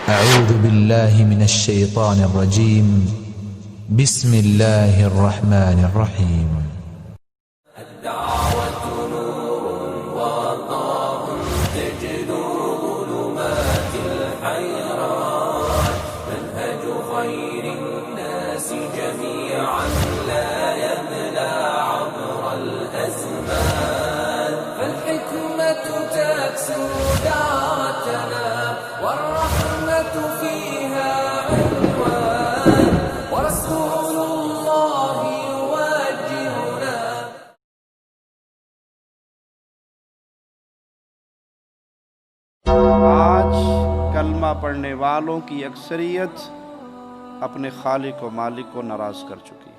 أعوذ بالله من الشيطان الرجيم بسم الله الرحمن الرحيم الدعوة نور وضاء تجلو ظلمات الحيران منهج خير الناس جميعا لا يبلى عبر الأزمان فالحكمة تكسو دعوتنا والرحمة فيها عنوان ورسول الله يوجهنا. آج کلمہ پڑھنے والوں کی اکثریت اپنے خالق و مالک کو ناراض کر چکی ہے۔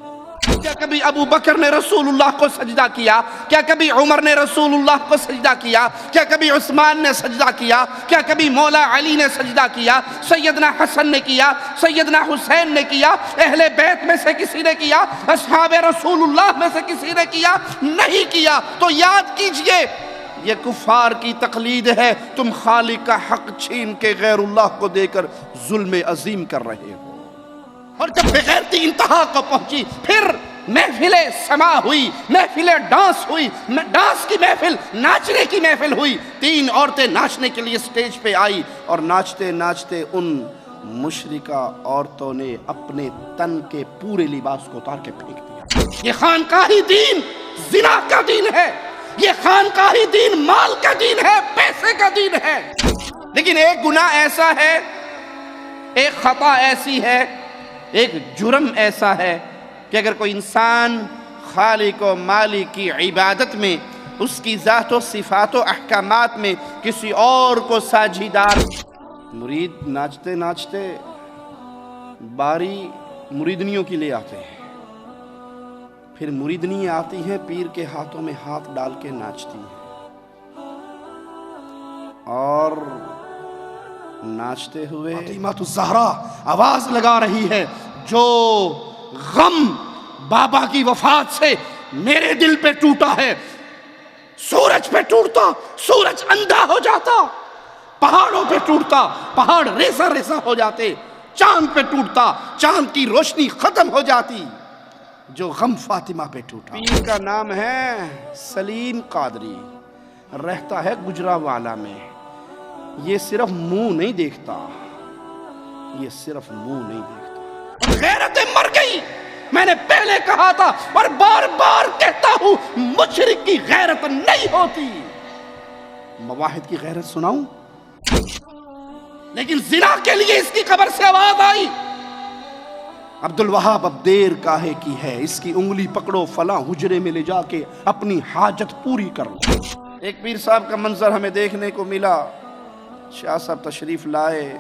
کیا کبھی ابو بکر نے رسول اللہ کو سجدہ کیا؟ کیا کبھی عمر نے رسول اللہ کو سجدہ کیا؟ کیا کبھی عثمان نے سجدہ کیا؟ کیا کبھی مولا علی نے سجدہ کیا؟ سیدنا حسن نے کیا؟ سیدنا حسین نے کیا؟ اہل بیت میں سے کسی نے کیا؟ اصحاب رسول اللہ میں سے کسی نے کیا؟ نہیں کیا۔ تو یاد کیجئے یہ کفار کی تقلید ہے، تم خالق کا حق چھین کے غیر اللہ کو دے کر ظلم عظیم کر رہے ہو۔ اور جب بغیرتی انتہا کو پہنچی پھر محفل سما ہوئی، محفل ڈانس ہوئی، ڈانس کی محفل، ناچنے کی محفل ہوئی۔ 3 عورتیں ناچنے کے لیے سٹیج پہ آئی اور ناچتے ناچتے ان مشرکہ عورتوں نے اپنے تن کے پورے لباس کو اتار کے پھینک دیا۔ یہ خانقاہی دین زنا کا دین ہے، یہ خانقاہی دین مال کا دین ہے، پیسے کا دین ہے۔ لیکن ایک گناہ ایسا ہے، ایک خطا ایسی ہے، ایک جرم ایسا ہے کہ اگر کوئی انسان خالق و مالک کی عبادت میں، اس کی ذات و صفات و احکامات میں کسی اور کو ساجھیدار، مرید ناچتے ناچتے باری مریدنیوں کی لے آتے ہیں، پھر مریدنی آتی ہیں پیر کے ہاتھوں میں ہاتھ ڈال کے ناچتی ہیں، اور ناچتے ہوئے فاطمہ الزہرا آواز لگا رہی ہے، جو غم بابا کی وفات سے میرے دل پہ ٹوٹا ہے، سورج پہ ٹوٹتا سورج اندھا ہو جاتا، پہاڑوں پہ ٹوٹتا پہاڑ ریزہ ریزہ ہو جاتے، چاند پہ ٹوٹتا چاند کی روشنی ختم ہو جاتی، جو غم فاطمہ پہ ٹوٹا۔ پیر کا نام ہے سلیم قادری، رہتا ہے گجرانوالہ میں۔ یہ صرف منہ نہیں دیکھتا، یہ صرف منہ نہیں دیکھتا، غیرتیں مر گئی۔ میں نے پہلے کہا تھا اور بار بار کہتا ہوں، مشرک کی غیرت نہیں ہوتی۔ مواحد کی غیرت سناؤں؟ لیکن زنا کے لیے اس کی قبر سے آواز آئی، عبدالوہاب اب دیر کاہے کی ہے، اس کی انگلی پکڑو، فلاں حجرے میں لے جا کے اپنی حاجت پوری کرو۔ ایک پیر صاحب کا منظر ہمیں دیکھنے کو ملا، شاہ صاحب تشریف لائے،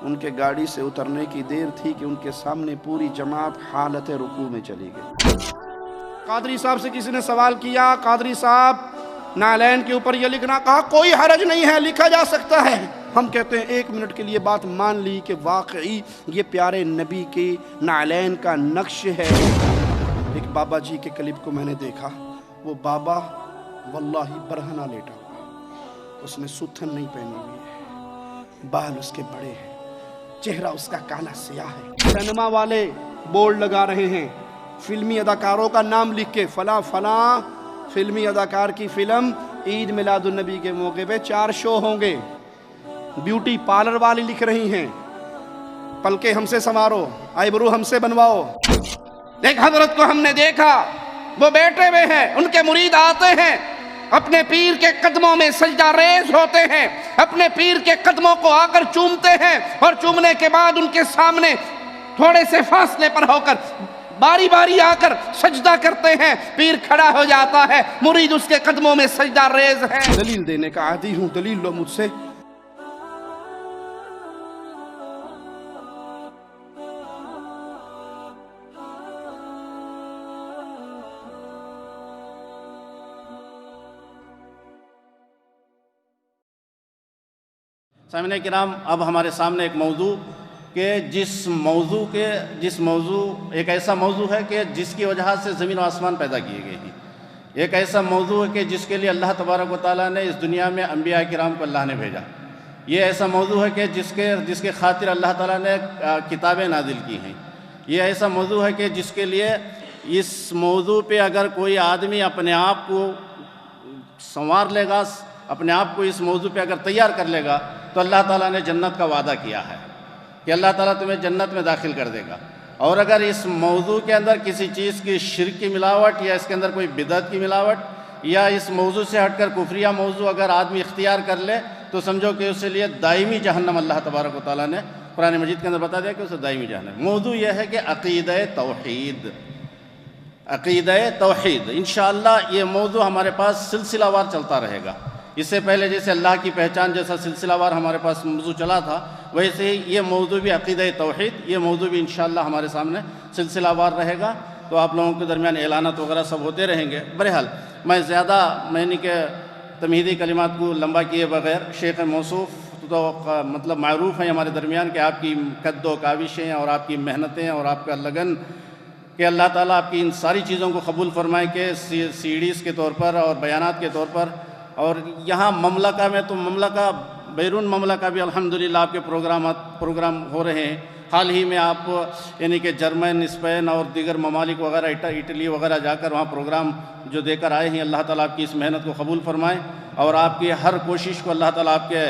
ان کے گاڑی سے اترنے کی دیر تھی کہ ان کے سامنے پوری جماعت حالت رکوع میں چلی گئی۔ قادری صاحب سے کسی نے سوال کیا، قادری صاحب نعلین کے اوپر یہ لکھنا، کہا کوئی حرج نہیں ہے، لکھا جا سکتا ہے۔ ہم کہتے ہیں 1 منٹ کے لیے بات مان لی کہ واقعی یہ پیارے نبی کے نعلین کا نقش ہے۔ ایک بابا جی کے کلپ کو میں نے دیکھا، وہ بابا واللہ برہنہ لیٹا ہوا، اس نے ستھن نہیں پہنی ہوئی ہے، بال اس کے بڑے ہیں، چہرہ اس کا کالا سیاہ ہے۔ سینما والے بورڈ لگا رہے ہیں، فلمی اداکاروں کا نام لکھ کے، فلاں فلاں فلمی اداکار کی فلم عید میلاد النبی کے موقع پہ 4 شو ہوں گے۔ بیوٹی پارلر والی لکھ رہی ہیں، پلکیں ہم سے سنوارو، آئی برو ہم سے بنواؤ۔ ایک حضرت کو ہم نے دیکھا، وہ بیٹھے ہوئے ہیں، ان کے مرید آتے ہیں، اپنے پیر کے قدموں میں سجدہ ریز ہوتے ہیں، اپنے پیر کے قدموں کو آ کر چومتے ہیں، اور چومنے کے بعد ان کے سامنے تھوڑے سے فاصلے پر ہو کر باری باری آ کر سجدہ کرتے ہیں۔ پیر کھڑا ہو جاتا ہے، مرید اس کے قدموں میں سجدہ ریز ہے۔ دلیل دینے کا عادی ہوں، دلیل لو مجھ سے۔ سامعین کرام، اب ہمارے سامنے ایک موضوع کہ جس موضوع ایک ایسا موضوع ہے کہ جس کی وجہ سے زمین و آسمان پیدا کیے گئے ہیں، ایک ایسا موضوع ہے کہ جس کے لیے اللہ تبارک و تعالیٰ نے اس دنیا میں انبیاء کرام کو اللہ نے بھیجا۔ یہ ایسا موضوع ہے کہ جس کے خاطر اللہ تعالیٰ نے کتابیں نازل کی ہیں. یہ ایسا موضوع ہے کہ جس کے لیے اس موضوع پہ اگر کوئی آدمی اپنے آپ کو سنوار لے گا، اپنے آپ کو اس موضوع پہ اگر تیار کر لے گا، تو اللہ تعالیٰ نے جنت کا وعدہ کیا ہے کہ اللہ تعالیٰ تمہیں جنت میں داخل کر دے گا. اور اگر اس موضوع کے اندر کسی چیز کی شرک کی ملاوٹ یا اس کے اندر کوئی بدعت کی ملاوٹ یا اس موضوع سے ہٹ کر کفریہ موضوع اگر آدمی اختیار کر لے تو سمجھو کہ اس کے لیے دائمی جہنم اللہ تبارک و تعالیٰ نے قرآن مجید کے اندر بتا دیا کہ اسے دائمی جہنم. موضوع یہ ہے کہ عقیدہ توحید، عقیدہ توحید. انشاءاللہ یہ موضوع ہمارے پاس سلسلہ وار چلتا رہے گا. اس سے پہلے جیسے اللہ کی پہچان جیسا سلسلہ وار ہمارے پاس موضوع چلا تھا، ویسے ہی یہ موضوع بھی عقیدہ توحید، یہ موضوع بھی انشاءاللہ ہمارے سامنے سلسلہ وار رہے گا. تو آپ لوگوں کے درمیان اعلانات وغیرہ سب ہوتے رہیں گے. بہرحال میں زیادہ کہ تمہیدی کلمات کو لمبا کیے بغیر، شیخ موصوف تو مطلب معروف ہیں ہمارے درمیان کہ آپ کی قد و کاوشیں اور آپ کی محنتیں اور آپ کا لگن، کہ اللہ تعالیٰ آپ کی ان ساری چیزوں کو قبول فرمائے کہ سی ڈیز کے طور پر اور بیانات کے طور پر. اور یہاں مملکہ میں تو مملکہ بیرون مملکہ بھی الحمدللہ آپ کے پروگرام ہو رہے ہیں. حال ہی میں آپ کہ جرمن، اسپین اور دیگر ممالک وغیرہ، اٹلی وغیرہ جا کر وہاں پروگرام جو دے کر آئے ہیں. اللہ تعالیٰ آپ کی اس محنت کو قبول فرمائے اور آپ کی ہر کوشش کو اللہ تعالیٰ آپ کے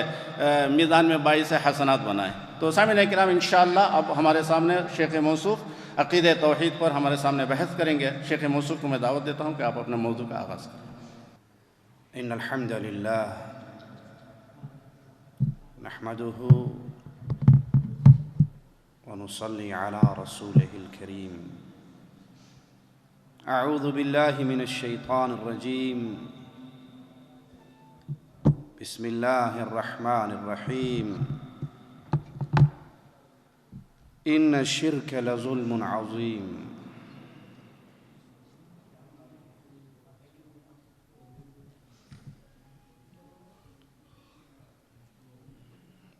میزان میں باعث حسنات بنائے. تو سامعین کرام انشاءاللہ اب ہمارے سامنے شیخ موصوف عقیدہ توحید پر ہمارے سامنے بحث کریں گے. شیخ موصوف کو میں دعوت دیتا ہوں کہ آپ اپنے موضوع کا آغاز کریں. ان الحمد للہ نحمده ونصلي على رسوله الكريم. اعوذ باللہ من الشیطان الرجیم. بسم اللہ الرحمن الرحیم. ان الشرک لظلم عظیم.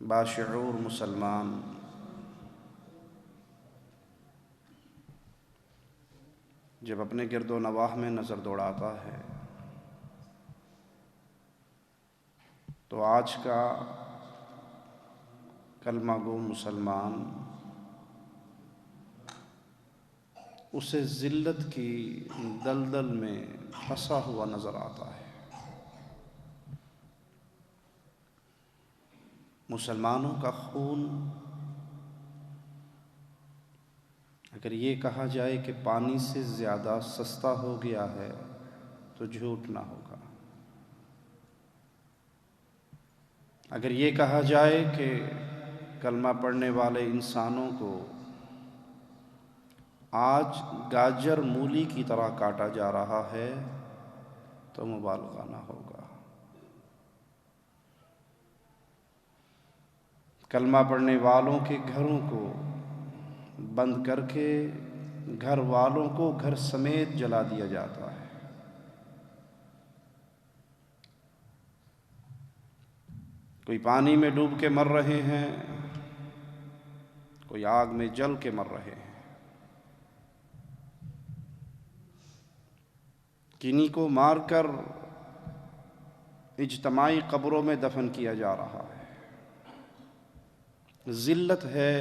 باشعور مسلمان جب اپنے گرد و نواح میں نظر دوڑاتا ہے تو آج کا کلمہ گو مسلمان اسے ذلت کی دلدل میں پھنسا ہوا نظر آتا ہے. مسلمانوں کا خون اگر یہ کہا جائے کہ پانی سے زیادہ سستا ہو گیا ہے تو جھوٹ نہ ہوگا. اگر یہ کہا جائے کہ کلمہ پڑھنے والے انسانوں کو آج گاجر مولی کی طرح کاٹا جا رہا ہے تو مبالغہ نہ ہوگا. کلمہ پڑھنے والوں کے گھروں کو بند کر کے گھر والوں کو گھر سمیت جلا دیا جاتا ہے. کوئی پانی میں ڈوب کے مر رہے ہیں، کوئی آگ میں جل کے مر رہے ہیں. کنی کو مار کر اجتماعی قبروں میں دفن کیا جا رہا ہے. ذلت ہے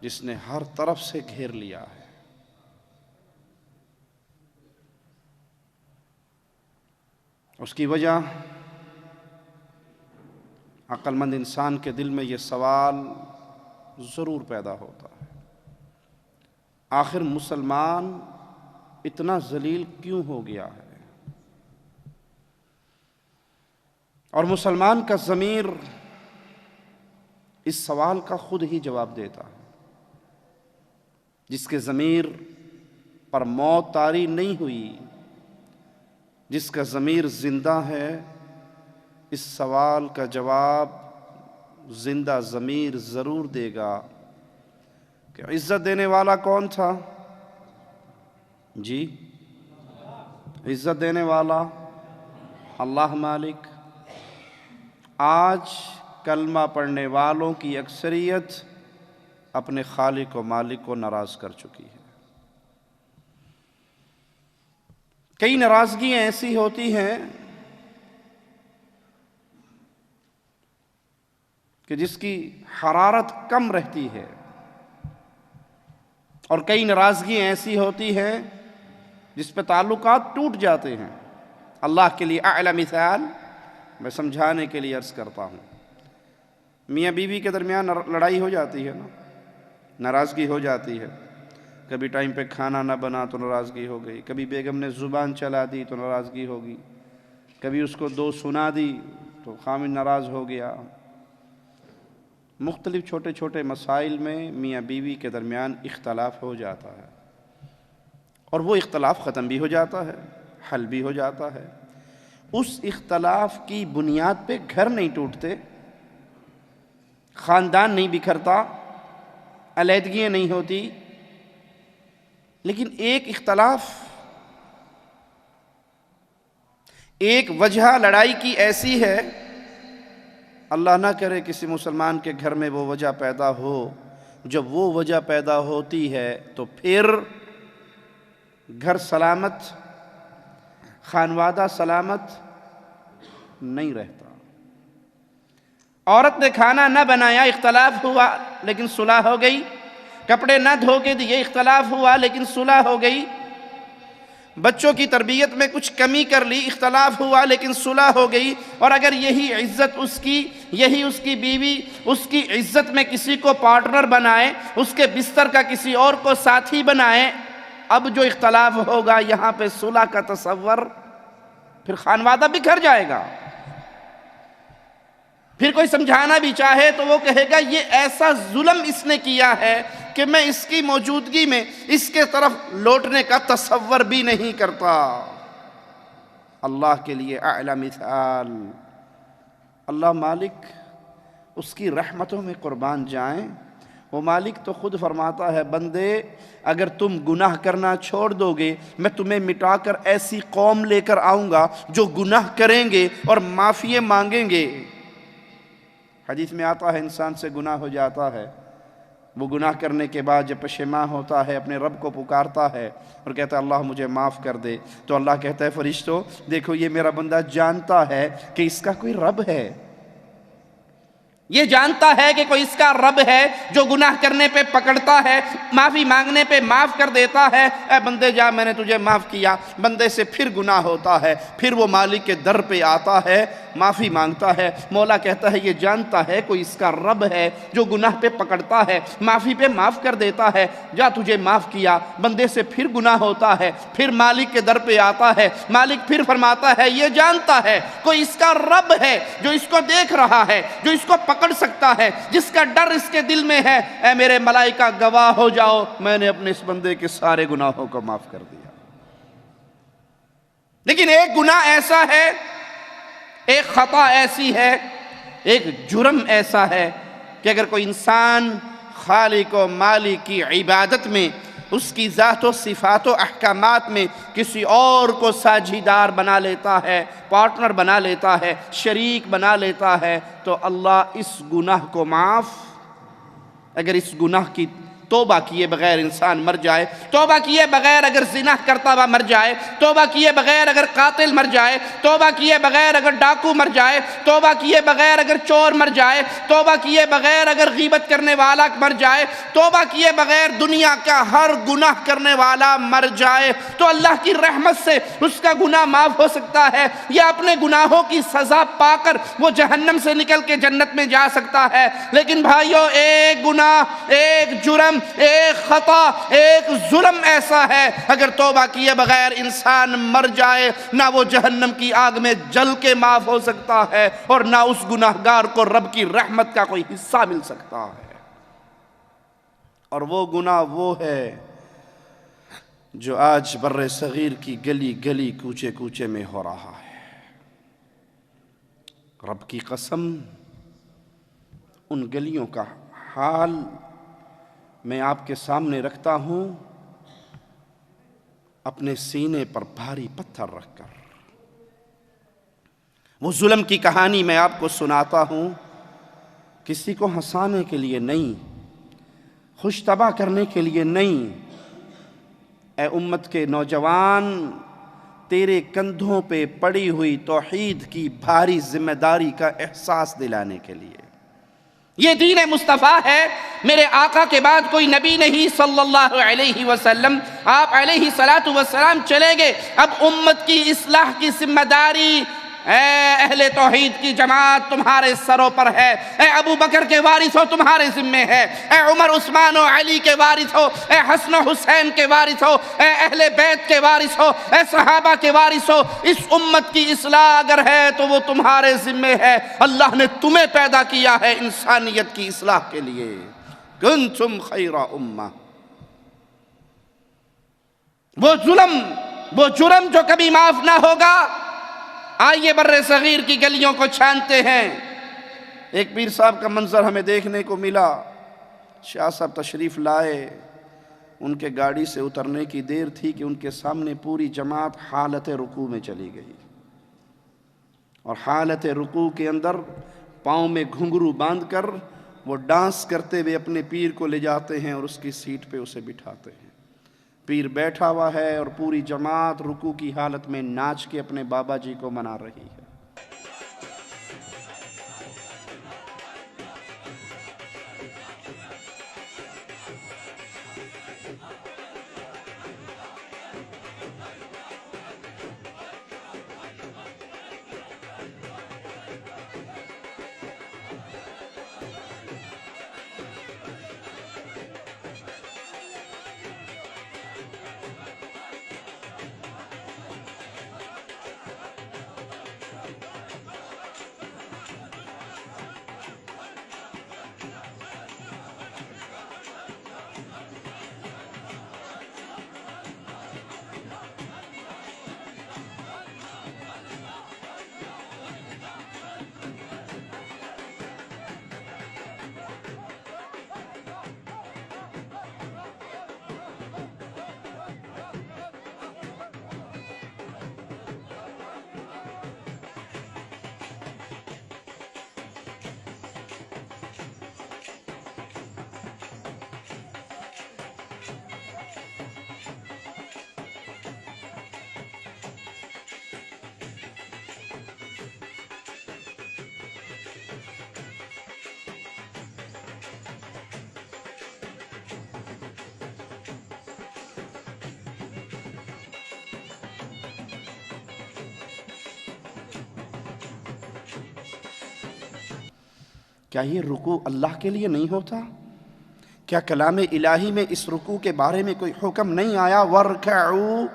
جس نے ہر طرف سے گھیر لیا ہے. اس کی وجہ عقل مند انسان کے دل میں یہ سوال ضرور پیدا ہوتا ہے، آخر مسلمان اتنا ذلیل کیوں ہو گیا ہے؟ اور مسلمان کا ضمیر اس سوال کا خود ہی جواب دیتا ہے. جس کے ضمیر پر موت طاری نہیں ہوئی، جس کا ضمیر زندہ ہے، اس سوال کا جواب زندہ ضمیر ضرور دے گا کہ عزت دینے والا کون تھا؟ جی، عزت دینے والا اللہ مالک. آج کلمہ پڑھنے والوں کی اکثریت اپنے خالق و مالک کو ناراض کر چکی ہے. کئی ناراضگیاں ایسی ہوتی ہیں کہ جس کی حرارت کم رہتی ہے، اور کئی ناراضگیاں ایسی ہوتی ہیں جس پہ تعلقات ٹوٹ جاتے ہیں۔ اللہ کے لیے اعلی مثال میں سمجھانے کے لیے عرض کرتا ہوں، میاں بیوی کے درمیان لڑائی ہو جاتی ہے نا، ناراضگی ہو جاتی ہے، کبھی ٹائم پہ کھانا نہ بنا تو ناراضگی ہو گئی، کبھی بیگم نے زبان چلا دی تو ناراضگی ہوگی، کبھی اس کو دو سنا دی تو خامن ناراض ہو گیا۔ مختلف چھوٹے چھوٹے مسائل میں میاں بیوی کے درمیان اختلاف ہو جاتا ہے، اور وہ اختلاف ختم بھی ہو جاتا ہے، حل بھی ہو جاتا ہے۔ اس اختلاف کی بنیاد پہ گھر نہیں ٹوٹتے، خاندان نہیں بکھرتا، علیحدگیاں نہیں ہوتی، لیکن ایک اختلاف، ایک وجہ لڑائی کی ایسی ہے، اللہ نہ کرے کسی مسلمان کے گھر میں وہ وجہ پیدا ہو، جب وہ وجہ پیدا ہوتی ہے تو پھر گھر سلامت، خانوادہ سلامت نہیں رہتا۔ عورت نے کھانا نہ بنایا، اختلاف ہوا لیکن صلح ہو گئی، کپڑے نہ دھو کے دیے، اختلاف ہوا لیکن صلح ہو گئی، بچوں کی تربیت میں کچھ کمی کر لی، اختلاف ہوا لیکن صلح ہو گئی۔ اور اگر یہی عزت اس کی، یہی اس کی بیوی اس کی عزت میں کسی کو پارٹنر بنائے، اس کے بستر کا کسی اور کو ساتھی بنائے، اب جو اختلاف ہوگا یہاں پہ صلح کا تصور، پھر خانوادہ بکھر جائے گا۔ پھر کوئی سمجھانا بھی چاہے تو وہ کہے گا یہ ایسا ظلم اس نے کیا ہے کہ میں اس کی موجودگی میں اس کے طرف لوٹنے کا تصور بھی نہیں کرتا۔ اللہ کے لیے اعلی مثال، اللہ مالک، اس کی رحمتوں میں قربان جائیں۔ وہ مالک تو خود فرماتا ہے، بندے اگر تم گناہ کرنا چھوڑ دو گے، میں تمہیں مٹا کر ایسی قوم لے کر آؤں گا جو گناہ کریں گے اور معافی مانگیں گے۔ حدیث میں آتا ہے انسان سے گناہ ہو جاتا ہے، وہ گناہ کرنے کے بعد جب پشیمان ہوتا ہے اپنے رب کو پکارتا ہے اور کہتا ہے اللہ مجھے معاف کر دے، تو اللہ کہتا ہے فرشتوں دیکھو یہ میرا بندہ جانتا ہے کہ اس کا کوئی رب ہے، یہ جانتا ہے کہ کوئی اس کا رب ہے جو گناہ کرنے پہ پکڑتا ہے، معافی مانگنے پہ معاف کر دیتا ہے۔ اے بندے جا، میں نے تجھے معاف کیا۔ بندے سے پھر گناہ ہوتا ہے، پھر وہ مالک کے در پہ آتا ہے، معافی مانگتا ہے۔ مولا کہتا ہے یہ جانتا ہے کوئی اس کا رب ہے جو گناہ پہ پکڑتا ہے، معافی پہ معاف کر دیتا ہے، جا تجھے معاف کیا۔ بندے سے پھر گناہ ہوتا ہے، پھر مالک کے در پہ آتا ہے، مالک پھر فرماتا ہے یہ جانتا ہے کوئی اس کا رب ہے جو اس کو دیکھ رہا ہے، جو اس کو پکڑ سکتا ہے، جس کا ڈر اس کے دل میں ہے۔ اے میرے ملائکہ گواہ ہو جاؤ، میں نے اپنے اس بندے کے سارے گناہوں کو معاف کر دیا۔ لیکن ایک گناہ ایسا ہے، ایک خطا ایسی ہے، ایک جرم ایسا ہے کہ اگر کوئی انسان خالق و مالک کی عبادت میں، اس کی ذات و صفات و احکامات میں کسی اور کو ساجھیدار بنا لیتا ہے، پارٹنر بنا لیتا ہے، شریک بنا لیتا ہے، تو اللہ اس گناہ کو معاف، اگر اس گناہ کی توبہ کیے بغیر انسان مر جائے، توبہ کیے بغیر اگر زنا کرتا ہوا مر جائے، توبہ کیے بغیر اگر قاتل مر جائے، توبہ کیے بغیر اگر ڈاکو مر جائے، توبہ کیے بغیر اگر چور مر جائے، توبہ کیے بغیر اگر غیبت کرنے والا مر جائے، توبہ کیے بغیر دنیا کا ہر گناہ کرنے والا مر جائے، تو اللہ کی رحمت سے اس کا گناہ معاف ہو سکتا ہے، یا اپنے گناہوں کی سزا پا کر وہ جہنم سے نکل کے جنت میں جا سکتا ہے۔ لیکن بھائیو، ایک گناہ، ایک جرم، ایک خطا، ایک ظلم ایسا ہے، اگر توبہ کیے بغیر انسان مر جائے، نہ وہ جہنم کی آگ میں جل کے معاف ہو سکتا ہے، اور نہ اس گناہگار کو رب کی رحمت کا کوئی حصہ مل سکتا ہے۔ اور وہ گناہ وہ ہے جو آج بر صغیر کی گلی گلی، کوچے کوچے میں ہو رہا ہے۔ رب کی قسم، ان گلیوں کا حال میں آپ کے سامنے رکھتا ہوں، اپنے سینے پر بھاری پتھر رکھ کر۔ وہ ظلم کی کہانی میں آپ کو سناتا ہوں، کسی کو ہنسانے کے لیے نہیں، خوش طبع کرنے کے لیے نہیں۔ اے امت کے نوجوان، تیرے کندھوں پہ پڑی ہوئی توحید کی بھاری ذمہ داری کا احساس دلانے کے لیے، یہ دین مصطفیٰ ہے. میرے آقا کے بعد کوئی نبی نہیں صلی اللہ علیہ وسلم. آپ علیہ الصلاۃ والسلام چلے گئے. اب امت کی اصلاح کی ذمہ داری اے اہل توحید کی جماعت تمہارے سروں پر ہے. اے ابو بکر کے وارث ہو تمہارے ذمے ہے. اے عمر عثمان و علی کے وارث ہو. اے حسن و حسین کے وارث ہو. اے اہل بیت کے وارث ہو. اے صحابہ کے وارث ہو. اس امت کی اصلاح اگر ہے تو وہ تمہارے ذمے ہے. اللہ نے تمہیں پیدا کیا ہے انسانیت کی اصلاح کے لیے. کنتم خیر امہ. وہ جرم جو کبھی معاف نہ ہوگا. آئیے بر صغیر کی گلیوں کو چھانتے ہیں. ایک پیر صاحب کا منظر ہمیں دیکھنے کو ملا. شاہ صاحب تشریف لائے. ان کے گاڑی سے اترنے کی دیر تھی کہ ان کے سامنے پوری جماعت حالت رکوع میں چلی گئی. اور حالت رکوع کے اندر پاؤں میں گھنگرو باندھ کر وہ ڈانس کرتے ہوئے اپنے پیر کو لے جاتے ہیں اور اس کی سیٹ پہ اسے بٹھاتے ہیں. پیر بیٹھا ہوا ہے اور پوری جماعت رکوع کی حالت میں ناچ کے اپنے بابا جی کو منا رہی ہے. کیا یہ رکوع اللہ کے لیے نہیں ہوتا؟ کیا کلام الہی میں اس رکوع کے بارے میں کوئی حکم نہیں آیا؟ وَارْكَعُوا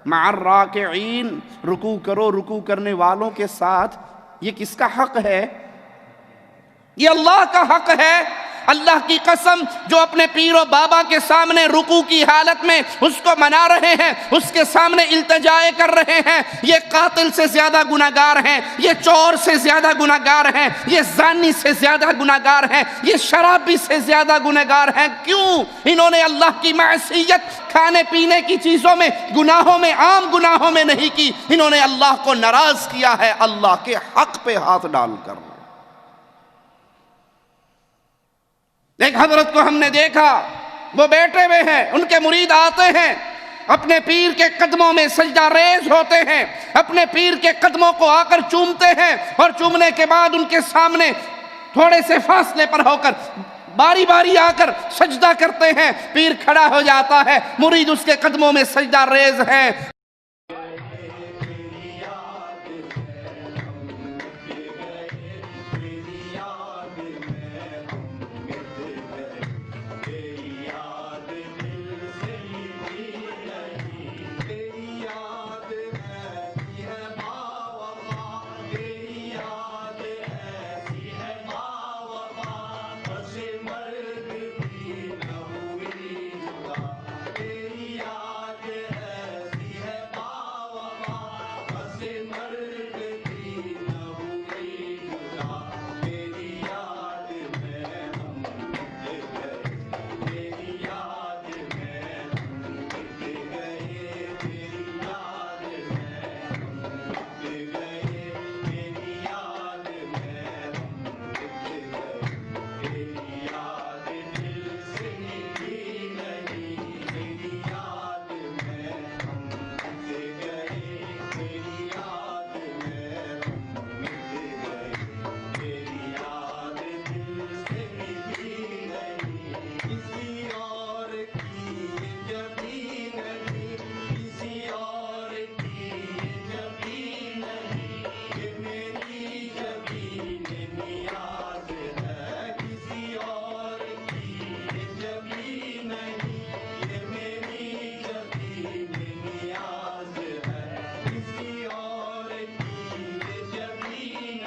مَعَ الرَّاكِعِينَ. رکوع کرو رکوع کرنے والوں کے ساتھ. یہ کس کا حق ہے؟ یہ اللہ کا حق ہے. اللہ کی قسم جو اپنے پیر و بابا کے سامنے رکوع کی حالت میں اس کو منا رہے ہیں, اس کے سامنے التجائے کر رہے ہیں, یہ قاتل سے زیادہ گناہگار ہیں, یہ چور سے زیادہ گناہگار ہیں, یہ زانی سے زیادہ گناہگار ہیں, یہ شرابی سے زیادہ گناہگار ہیں. کیوں؟ انہوں نے اللہ کی معصیت کھانے پینے کی چیزوں میں, گناہوں میں, عام گناہوں میں نہیں کی. انہوں نے اللہ کو ناراض کیا ہے اللہ کے حق پہ ہاتھ ڈال کر. ایک حضرت کو ہم نے دیکھا, وہ بیٹھے ہوئے ہیں, ان کے مرید آتے ہیں, اپنے پیر کے قدموں میں سجدہ ریز ہوتے ہیں, اپنے پیر کے قدموں کو آ کر چومتے ہیں, اور چومنے کے بعد ان کے سامنے تھوڑے سے فاصلے پر ہو کر باری باری آ کر سجدہ کرتے ہیں. پیر کھڑا ہو جاتا ہے, مرید اس کے قدموں میں سجدہ ریز ہے.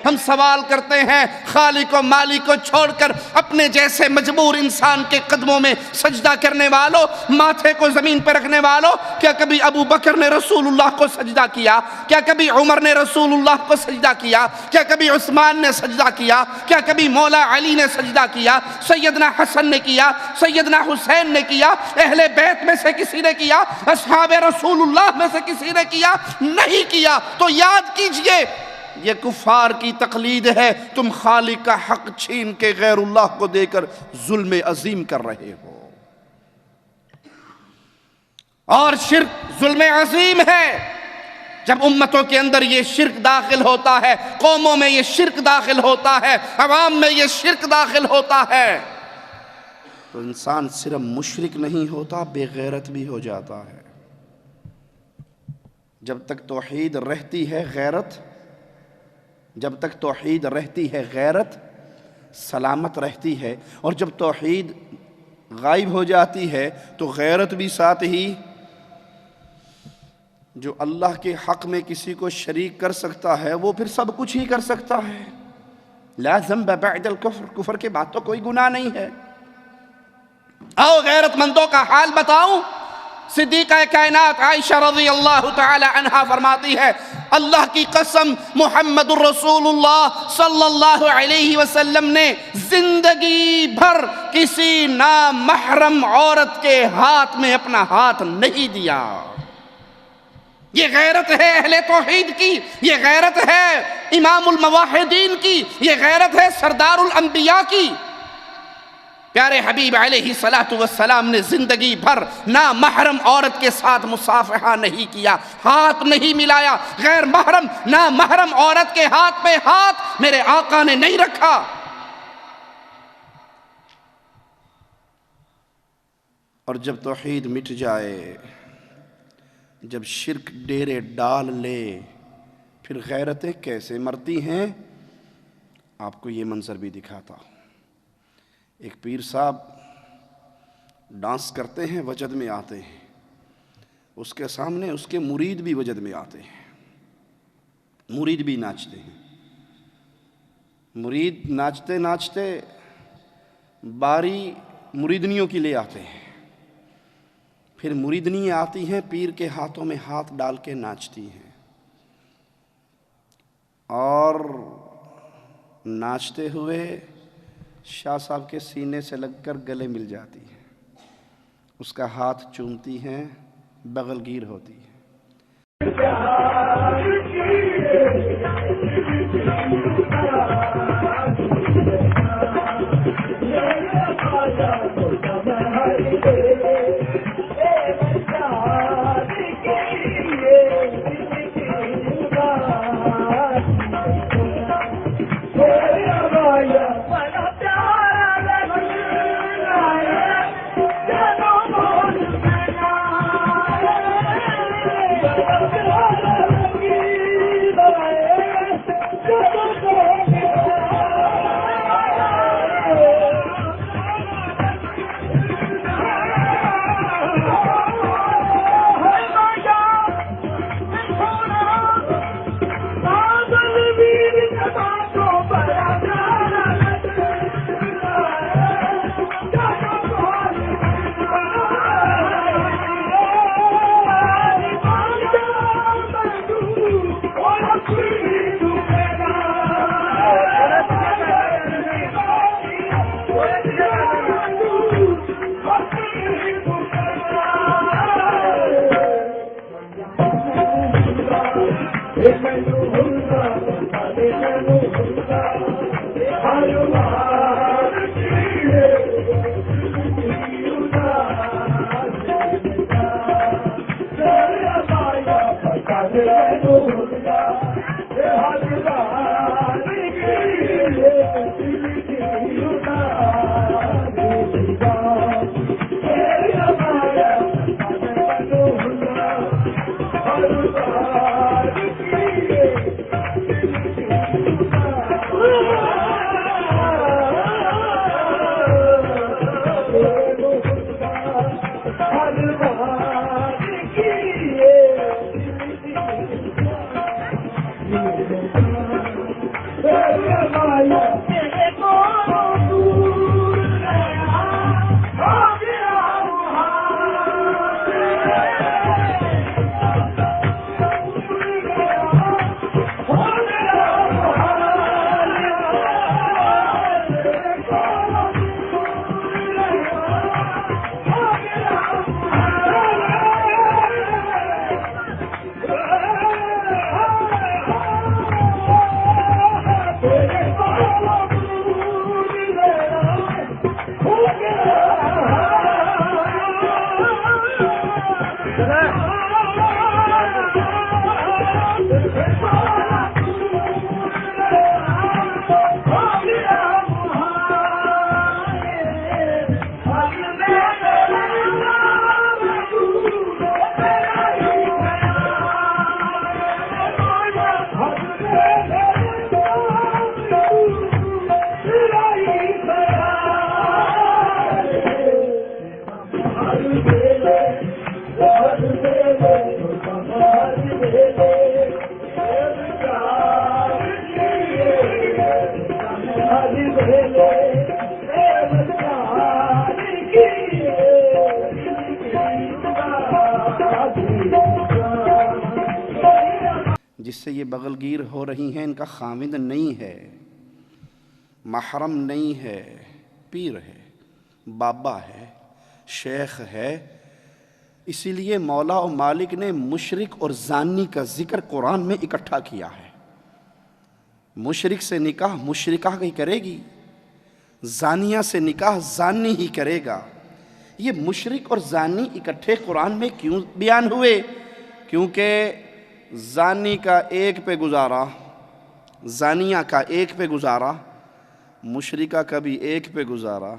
ہم سوال کرتے ہیں خالق و مالک کو چھوڑ کر اپنے جیسے مجبور انسان کے قدموں میں سجدہ کرنے والوں، ماتھے کو زمین پر رکھنے والوں، کیا کبھی ابو بکر نے رسول اللہ کو سجدہ کیا؟ کیا کبھی عمر نے رسول اللہ کو سجدہ کیا؟ کیا کبھی عثمان نے سجدہ کیا؟ کیا کبھی مولا علی نے سجدہ کیا؟ سیدنا حسن نے کیا؟ سیدنا حسین نے کیا؟ اہل بیت میں سے کسی نے کیا؟ اصحاب رسول اللہ میں سے کسی نے کیا؟ نہیں کیا۔ تو یاد کیجئے یہ کفار کی تقلید ہے، تم خالق کا حق چھین کے غیر اللہ کو دے کر ظلم عظیم کر رہے ہو، اور شرک ظلم عظیم ہے۔ جب امتوں کے اندر یہ شرک داخل ہوتا ہے، قوموں میں یہ شرک داخل ہوتا ہے، عوام میں یہ شرک داخل ہوتا ہے، تو انسان صرف مشرک نہیں ہوتا، بے غیرت بھی ہو جاتا ہے۔ جب تک توحید رہتی ہے غیرت، جب تک توحید رہتی ہے غیرت سلامت رہتی ہے، اور جب توحید غائب ہو جاتی ہے تو غیرت بھی ساتھ ہی۔ جو اللہ کے حق میں کسی کو شریک کر سکتا ہے وہ پھر سب کچھ ہی کر سکتا ہے۔ لا ذنب بعد الکفر، کفر کے بعد تو کوئی گناہ نہیں ہے۔ آؤ غیرت مندوں کا حال بتاؤں۔ صدیقہ کائنات عائشہ رضی اللہ تعالی عنہا فرماتی ہے، اللہ کی قسم محمد الرسول اللہ صلی اللہ علیہ وسلم نے زندگی بھر کسی نامحرم عورت کے ہاتھ میں اپنا ہاتھ نہیں دیا۔ یہ غیرت ہے اہل توحید کی، یہ غیرت ہے امام الموحدین کی، یہ غیرت ہے سردار الانبیاء کی۔ پیارے حبیب علیہ السلام نے زندگی بھر نامحرم عورت کے ساتھ مصافحہ نہیں کیا، ہاتھ نہیں ملایا، غیر محرم نامحرم عورت کے ہاتھ پہ ہاتھ میرے آقا نے نہیں رکھا۔ اور جب توحید مٹ جائے، جب شرک ڈیرے ڈال لے، پھر غیرتیں کیسے مرتی ہیں؟ آپ کو یہ منظر بھی دکھاتا ہوں۔ ایک پیر صاحب ڈانس کرتے ہیں، وجد میں آتے ہیں، اس کے سامنے اس کے مرید بھی وجد میں آتے ہیں، مرید بھی ناچتے ہیں۔ مرید ناچتے ناچتے باری مریدنیوں کی لے آتے ہیں، پھر مریدنی آتی ہیں، پیر کے ہاتھوں میں ہاتھ ڈال کے ناچتی ہیں، اور ناچتے ہوئے شاہ صاحب کے سینے سے لگ کر گلے مل جاتی ہے، اس کا ہاتھ چومتی ہیں، بغل گیر ہوتی ہے۔ Oh, جس سے یہ بغلگیر ہو رہی ہیں ان کا خاوند نہیں ہے، محرم نہیں ہے، پیر ہے، بابا ہے، شیخ ہے۔ اسی لیے مولا و مالک نے مشرک اور زانی کا ذکر قرآن میں اکٹھا کیا ہے۔ مشرک سے نکاح مشرکہ ہی کرے گی، زانیہ سے نکاح زانی ہی کرے گا۔ یہ مشرک اور زانی اکٹھے قرآن میں کیوں بیان ہوئے؟ کیونکہ زانی کا ایک پہ گزارا، زانیہ کا ایک پہ گزارا، مشرکہ کا بھی ایک پہ گزارا۔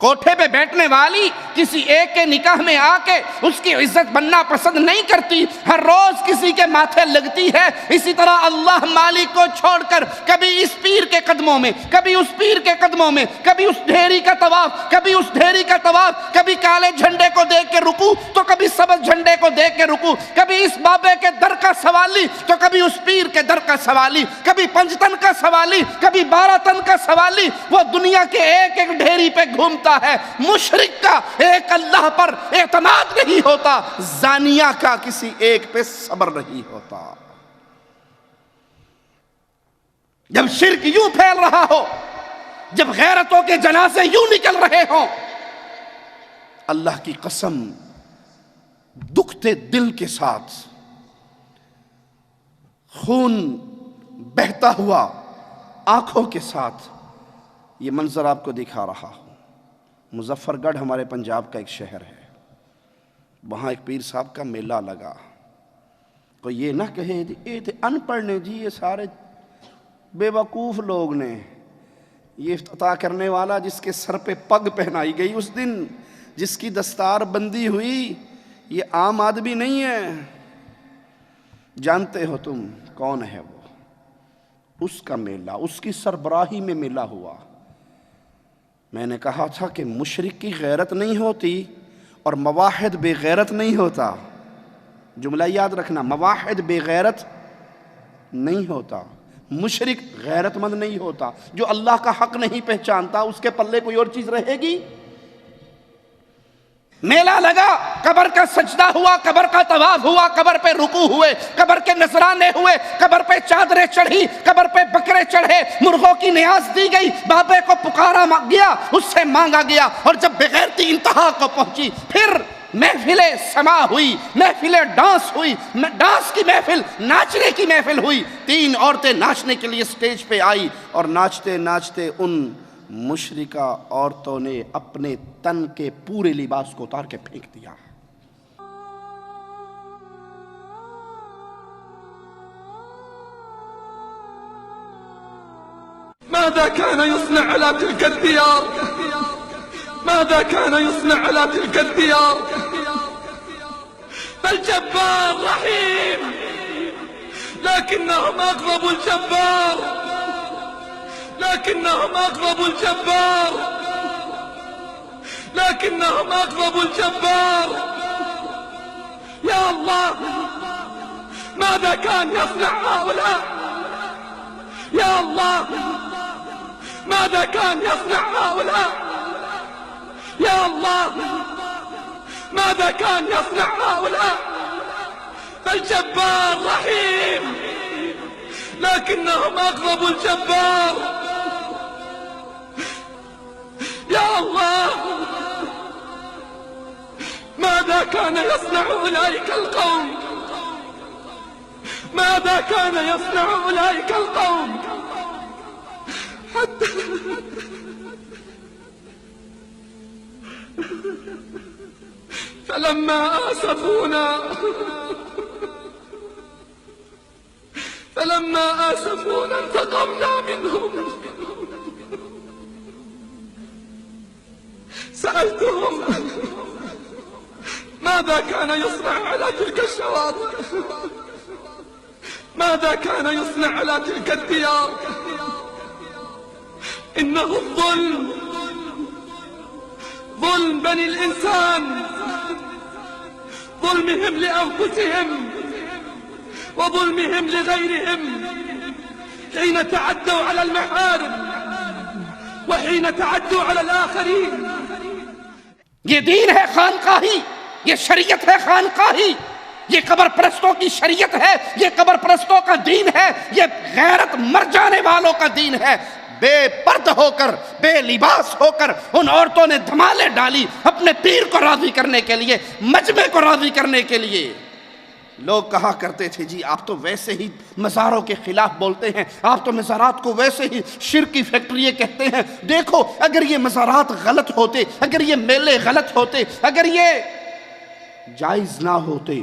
کوٹھے پہ بیٹھنے والی کسی ایک کے نکاح میں آ کے اس کی عزت بننا پسند نہیں کرتی، ہر روز کسی کے ماتھے لگتی ہے۔ اسی طرح اللہ مالک کو چھوڑ کر کبھی اس پیر کے قدموں میں، کبھی اس پیر کے قدموں میں، کبھی اس ڈھیری کا طواف، کبھی اس ڈھیری کا طواف، کبھی کالے جھنڈے کو دیکھ کے رکوع تو کبھی سبز جھنڈے کو دیکھ کے رکوع، کبھی اس بابے کے در کا سوالی تو کبھی اس پیر کے در کا سوالی، کبھی 5 تن کا سوالی، کبھی 12 تن کا سوالی۔ وہ دنیا کے ایک ایک ڈھیری پہ گھومتا ہے۔ مشرک کا ایک اللہ پر اعتماد نہیں ہوتا، زانیہ کا کسی ایک پہ صبر نہیں ہوتا۔ جب شرک یوں پھیل رہا ہو، جب غیرتوں کے جنازے یوں نکل رہے ہوں، اللہ کی قسم دکھتے دل کے ساتھ خون بہتا ہوا آنکھوں کے ساتھ یہ منظر آپ کو دکھا رہا ہوں۔ مظفر گڑھ ہمارے پنجاب کا ایک شہر ہے، وہاں ایک پیر صاحب کا میلہ لگا۔ کوئی یہ نہ کہے یہ تھے ان پڑھ نے جی، یہ سارے بے وقوف لوگ نے، یہ افتتاح کرنے والا جس کے سر پہ پگ پہنائی گئی اس دن، جس کی دستار بندی ہوئی، یہ عام آدمی نہیں ہے۔ جانتے ہو تم کون ہے وہ؟ اس کا میلہ، اس کی سربراہی میں میلہ ہوا۔ میں نے کہا تھا کہ مشرک کی غیرت نہیں ہوتی اور مواحد بے غیرت نہیں ہوتا۔ جملہ یاد رکھنا، مواحد بے غیرت نہیں ہوتا، مشرک غیرت مند نہیں ہوتا۔ جو اللہ کا حق نہیں پہچانتا اس کے پلے کوئی اور چیز رہے گی؟ میلہ لگا، قبر کا سجدہ ہوا، قبر کا طواف ہوا، قبر پہ رکوع ہوئے، قبر کے نذرانے ہوئے، قبر پہ چادریں چڑھی، قبر پہ بکرے چڑھے، مرغوں کی نیاز دی گئی، بابے کو پکارا گیا، اس سے مانگا گیا، اور جب بغیرتی انتہا کو پہنچی پھر محفل سما ہوئی، محفل ڈانس ہوئی، ڈانس کی محفل، ناچنے کی محفل ہوئی۔ 3 عورتیں ناچنے کے لیے سٹیج پہ آئی اور ناچتے ناچتے ان مشرکہ عورتوں نے اپنے تن کے پورے لباس کو اتار کے پھینک دیا۔ ماذا كان يصنع على تلك الديار؟ ماذا كان يصنع على تلك الديار؟ فالجبار رحيم، لكنهم أغضبوا الجبار، لكنهم أغضبوا الجبار، لكنهم أغضبوا الجبار۔ يا الله، ماذا كان يصنع هؤلاء؟ يا الله، ماذا كان يصنع هؤلاء؟ يا الله، ماذا كان يصنع هؤلاء؟ فالجبار رحيم، لكنهم أغضبوا الجبار۔ يا الله، ماذا كان يصنع أولئك القوم؟ ماذا كان يصنع أولئك القوم؟ حتى فلما آسفونا انتقمنا منهم، سألتهم ماذا كان يصنع على تلك الشواطئ؟ ماذا كان يصنع على تلك الديار؟ إنه الظلم، ظلم بني الإنسان، ظلمهم لأنفسهم وظلمهم لغيرهم حين تعدوا على المحارم وحين تعدوا على الآخرين۔ یہ دین ہے خانقاہی، یہ شریعت ہے خانقاہی، یہ قبر پرستوں کی شریعت ہے، یہ قبر پرستوں کا دین ہے، یہ غیرت مر جانے والوں کا دین ہے۔ بے پرد ہو کر، بے لباس ہو کر ان عورتوں نے دھمالے ڈالی اپنے پیر کو راضی کرنے کے لیے، مجمع کو راضی کرنے کے لیے۔ لوگ کہا کرتے تھے جی آپ تو ویسے ہی مزاروں کے خلاف بولتے ہیں، آپ تو مزارات کو ویسے ہی شرک کی فیکٹری کہتے ہیں۔ دیکھو اگر یہ مزارات غلط ہوتے، اگر یہ میلے غلط ہوتے، اگر یہ جائز نہ ہوتے،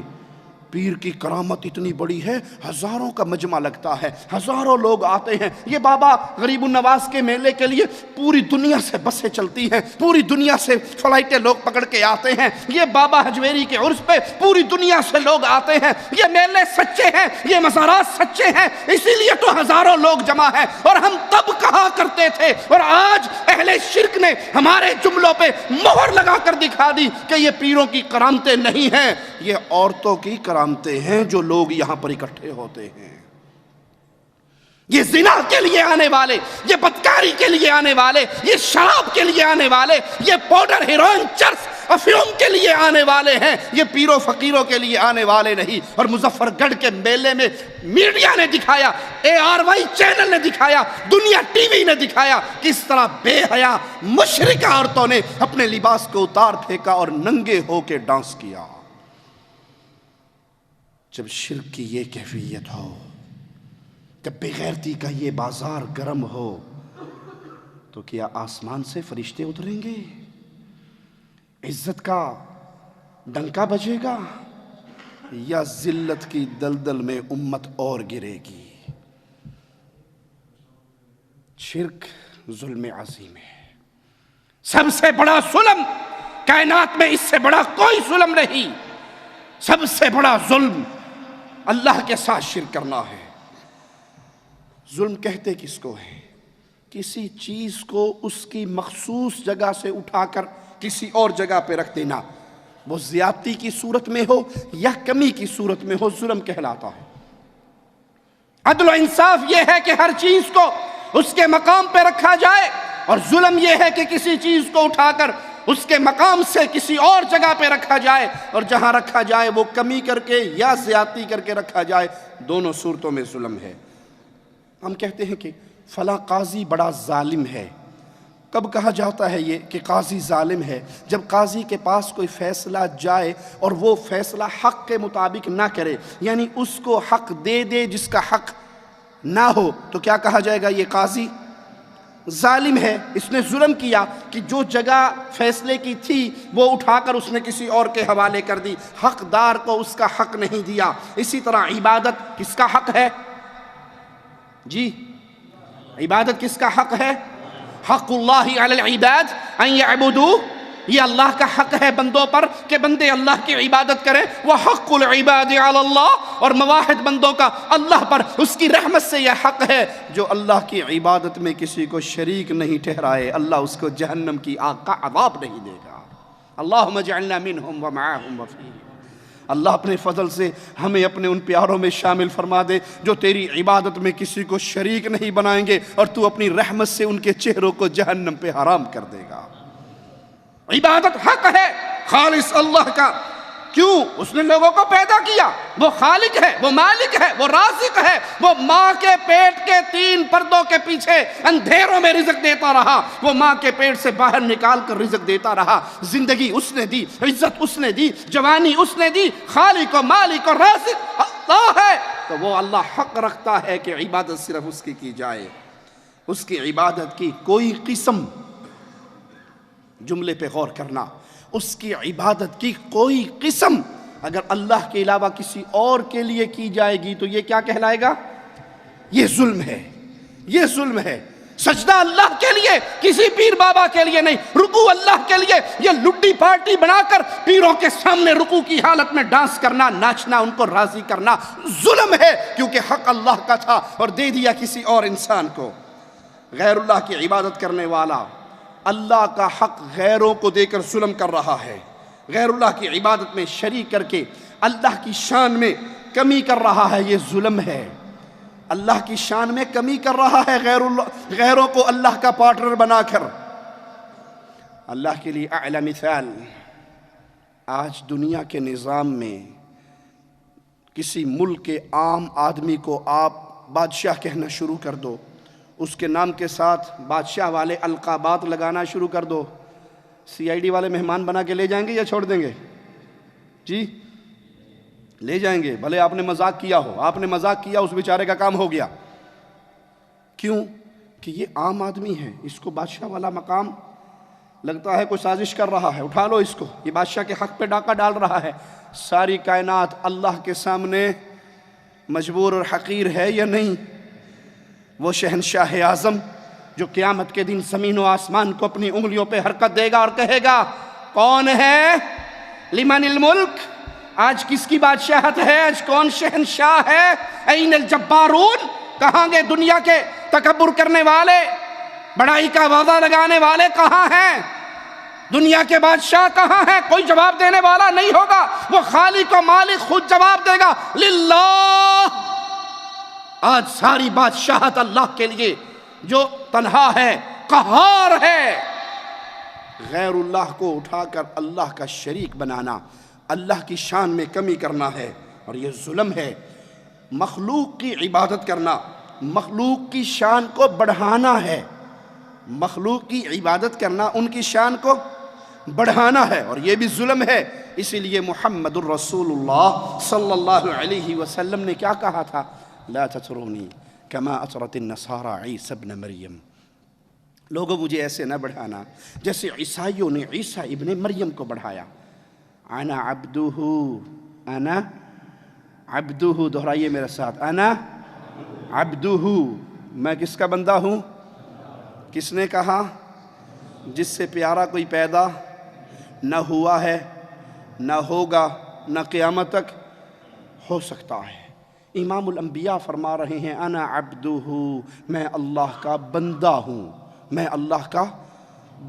پیر کی کرامت اتنی بڑی ہے، ہزاروں کا مجمع لگتا ہے، ہزاروں لوگ آتے ہیں۔ یہ بابا غریب النواز کے میلے کے لیے پوری دنیا سے بسیں چلتی ہیں، پوری دنیا سے فلائٹیں لوگ پکڑ کے آتے ہیں۔ یہ بابا حجویری کے عرس پہ پوری دنیا سے لوگ آتے ہیں۔ یہ میلے سچے ہیں، یہ مزارات سچے ہیں، اسی لیے تو ہزاروں لوگ جمع ہیں۔ اور ہم تب کہا کرتے تھے، اور آج اہل شرک نے ہمارے جملوں پہ مہر لگا کر دکھا دی کہ یہ پیروں کی کرامتیں نہیں ہیں، یہ عورتوں کی کرامتیں ہیں جو لوگ یہاں پر اکٹھے ہوتے ہیں۔ یہ زنا کے لیے آنے والے، یہ بدکاری کے لیے آنے والے، یہ شراب کے لیے آنے والے، یہ پاؤڈر، ہیروئن، چرس، افیون کے لیے آنے والے ہیں، یہ پیروں فقیروں کے لیے آنے والے نہیں۔ اور مظفر گڑھ کے میلے میں میڈیا نے دکھایا، ARY چینل نے دکھایا، دنیا ٹی وی نے دکھایا کس طرح بے حیا مشرکہ عورتوں نے اپنے لباس کو اتار پھینکا اور ننگے ہو کے ڈانس کیا۔ جب شرک کی یہ کیفیت ہو، جب بے غیرتی کا یہ بازار گرم ہو، تو کیا آسمان سے فرشتے اتریں گے؟ عزت کا ڈنکا بجے گا یا ذلت کی دلدل میں امت اور گرے گی؟ شرک ظلم عظیم ہے، سب سے بڑا ظلم کائنات میں، اس سے بڑا کوئی ظلم نہیں۔ سب سے بڑا ظلم اللہ کے ساتھ شرک کرنا ہے۔ ظلم کہتے کس کو ہے؟ کسی چیز کو اس کی مخصوص جگہ سے اٹھا کر کسی اور جگہ پہ رکھ دینا، وہ زیادتی کی صورت میں ہو یا کمی کی صورت میں ہو، ظلم کہلاتا ہے۔ عدل و انصاف یہ ہے کہ ہر چیز کو اس کے مقام پہ رکھا جائے، اور ظلم یہ ہے کہ کسی چیز کو اٹھا کر اس کے مقام سے کسی اور جگہ پہ رکھا جائے، اور جہاں رکھا جائے وہ کمی کر کے یا زیادتی کر کے رکھا جائے۔ دونوں صورتوں میں ظلم ہے۔ ہم کہتے ہیں کہ فلاں قاضی بڑا ظالم ہے۔ کب کہا جاتا ہے یہ کہ قاضی ظالم ہے؟ جب قاضی کے پاس کوئی فیصلہ جائے اور وہ فیصلہ حق کے مطابق نہ کرے، یعنی اس کو حق دے دے جس کا حق نہ ہو، تو کیا کہا جائے گا؟ یہ قاضی ظالم ہے، اس نے ظلم کیا کہ جو جگہ فیصلے کی تھی وہ اٹھا کر اس نے کسی اور کے حوالے کر دی، حقدار کو اس کا حق نہیں دیا۔ اسی طرح عبادت کس کا حق ہے؟ جی عبادت کس کا حق ہے؟ حق اللہ علی العباد ان یعبدوہ، یہ اللہ کا حق ہے بندوں پر کہ بندے اللہ کی عبادت کریں۔ وحق العباد علی اللہ، اور مواحد بندوں کا اللہ پر اس کی رحمت سے یہ حق ہے، جو اللہ کی عبادت میں کسی کو شریک نہیں ٹھہرائے، اللہ اس کو جہنم کی آگ کا عذاب نہیں دے گا۔ اللہم اجعلنا منہم ومعاہم وفیہم۔ اللہ اپنے فضل سے ہمیں اپنے ان پیاروں میں شامل فرما دے جو تیری عبادت میں کسی کو شریک نہیں بنائیں گے، اور تو اپنی رحمت سے ان کے چہروں کو جہنم پہ حرام کر دے گا۔ عبادت حق ہے خالص اللہ کا۔ کیوں؟ اس نے لوگوں کو پیدا کیا، وہ خالق ہے، وہ مالک ہے، وہ رازق ہے، وہ ماں کے پیٹ کے 3 پردوں کے پیچھے اندھیروں میں رزق دیتا رہا، وہ ماں کے پیٹ سے باہر نکال کر رزق دیتا رہا۔ زندگی اس نے دی، عزت اس نے دی، جوانی اس نے دی، خالق و مالک و رازق اللہ ہے۔ تو وہ اللہ حق رکھتا ہے کہ عبادت صرف اس کی جائے۔ اس کی عبادت کی کوئی قسم، جملے پہ غور کرنا، اس کی عبادت کی کوئی قسم اگر اللہ کے علاوہ کسی اور کے لیے کی جائے گی تو یہ کیا کہلائے گا؟ یہ ظلم ہے، یہ ظلم ہے۔ سجدہ اللہ کے لیے، کسی پیر بابا کے لیے نہیں، رکوع اللہ کے لیے۔ یہ لڈی پارٹی بنا کر پیروں کے سامنے رکوع کی حالت میں ڈانس کرنا، ناچنا، ان کو راضی کرنا ظلم ہے، کیونکہ حق اللہ کا تھا اور دے دیا کسی اور انسان کو۔ غیر اللہ کی عبادت کرنے والا اللہ کا حق غیروں کو دے کر ظلم کر رہا ہے، غیر اللہ کی عبادت میں شریک کر کے اللہ کی شان میں کمی کر رہا ہے، یہ ظلم ہے۔ اللہ کی شان میں کمی کر رہا ہے غیروں کو اللہ کا پارٹنر بنا کر۔ اللہ کے لیے اعلی مثال، آج دنیا کے نظام میں کسی ملک کے عام آدمی کو آپ بادشاہ کہنا شروع کر دو، اس کے نام کے ساتھ بادشاہ والے القابات لگانا شروع کر دو، سی آئی ڈی والے مہمان بنا کے لے جائیں گے یا چھوڑ دیں گے؟ جی لے جائیں گے، بھلے آپ نے مذاق کیا ہو، آپ نے مذاق کیا، اس بیچارے کا کام ہو گیا۔ کیوں؟ کہ یہ عام آدمی ہے، اس کو بادشاہ والا مقام لگتا ہے کوئی سازش کر رہا ہے، اٹھا لو اس کو، یہ بادشاہ کے حق پہ ڈاکہ ڈال رہا ہے۔ ساری کائنات اللہ کے سامنے مجبور اور حقیر ہے یا نہیں؟ وہ شہنشاہ اعظم جو قیامت کے دن زمین و آسمان کو اپنی انگلیوں پہ حرکت دے گا اور کہے گا کون ہے؟ لمن الملک، آج کس کی بادشاہت ہے؟ آج کون شہنشاہ ہے؟ این الجبارون، کہاں گے دنیا کے تکبر کرنے والے، بڑائی کا وعدہ لگانے والے کہاں ہیں؟ دنیا کے بادشاہ کہاں ہیں؟ کوئی جواب دینے والا نہیں ہوگا، وہ خالق و مالک خود جواب دے گا، للہ۔ آج ساری بادشاہت اللہ کے لیے جو تنہا ہے، قہار ہے۔ غیر اللہ کو اٹھا کر اللہ کا شریک بنانا، اللہ کی شان میں کمی کرنا ہے، اور یہ ظلم ہے۔ مخلوق کی عبادت کرنا، مخلوق کی شان کو بڑھانا ہے، مخلوق کی عبادت کرنا ان کی شان کو بڑھانا ہے، اور یہ بھی ظلم ہے۔ اسی لیے محمد الرسول اللہ صلی اللہ علیہ وسلم نے کیا کہا تھا؟ لا تطرونی کما اطرت النصارى عیسی ابن مریم، لوگوں مجھے ایسے نہ بڑھانا جیسے عیسائیوں نے عیسیٰ ابن مریم کو بڑھایا۔ انا عبدہ، انا عبدہ، دہرائیے میرے ساتھ، انا عبدہ، میں کس کا بندہ ہوں؟ کس نے کہا؟ جس سے پیارا کوئی پیدا نہ ہوا ہے، نہ ہوگا، نہ قیامت تک ہو سکتا ہے۔ امام الانبیاء فرما رہے ہیں انا عبدہ، میں اللہ کا بندہ ہوں، میں اللہ کا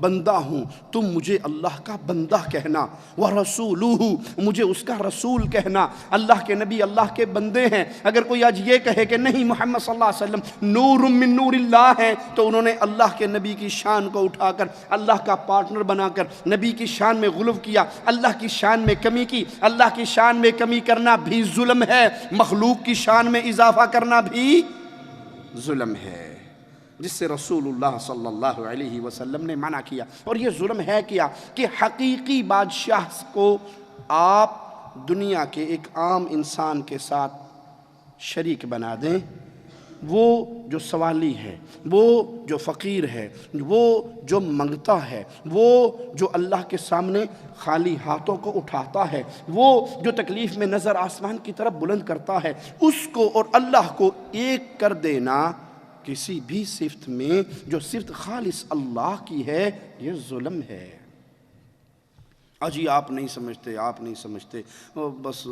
بندہ ہوں، تم مجھے اللہ کا بندہ کہنا، وَرَسُولُهُ، مجھے اس کا رسول کہنا۔ اللہ کے نبی اللہ کے بندے ہیں۔ اگر کوئی آج یہ کہے کہ نہیں محمد صلی اللہ علیہ وسلم نور من نور اللہ ہیں، تو انہوں نے اللہ کے نبی کی شان کو اٹھا کر اللہ کا پارٹنر بنا کر نبی کی شان میں غلو کیا، اللہ کی شان میں کمی کی۔ اللہ کی شان میں کمی کرنا بھی ظلم ہے، مخلوق کی شان میں اضافہ کرنا بھی ظلم ہے، جس سے رسول اللہ صلی اللہ علیہ وسلم نے منع کیا۔ اور یہ ظلم ہے کیا کہ حقیقی بادشاہ کو آپ دنیا کے ایک عام انسان کے ساتھ شریک بنا دیں، وہ جو سوالی ہے، وہ جو فقیر ہے، وہ جو منگتا ہے، وہ جو اللہ کے سامنے خالی ہاتھوں کو اٹھاتا ہے، وہ جو تکلیف میں نظر آسمان کی طرف بلند کرتا ہے، اس کو اور اللہ کو ایک کر دینا کسی بھی صفت میں جو صفت خالص اللہ کی ہے، یہ ظلم ہے۔ اجی آپ نہیں سمجھتے، آپ نہیں سمجھتے، بس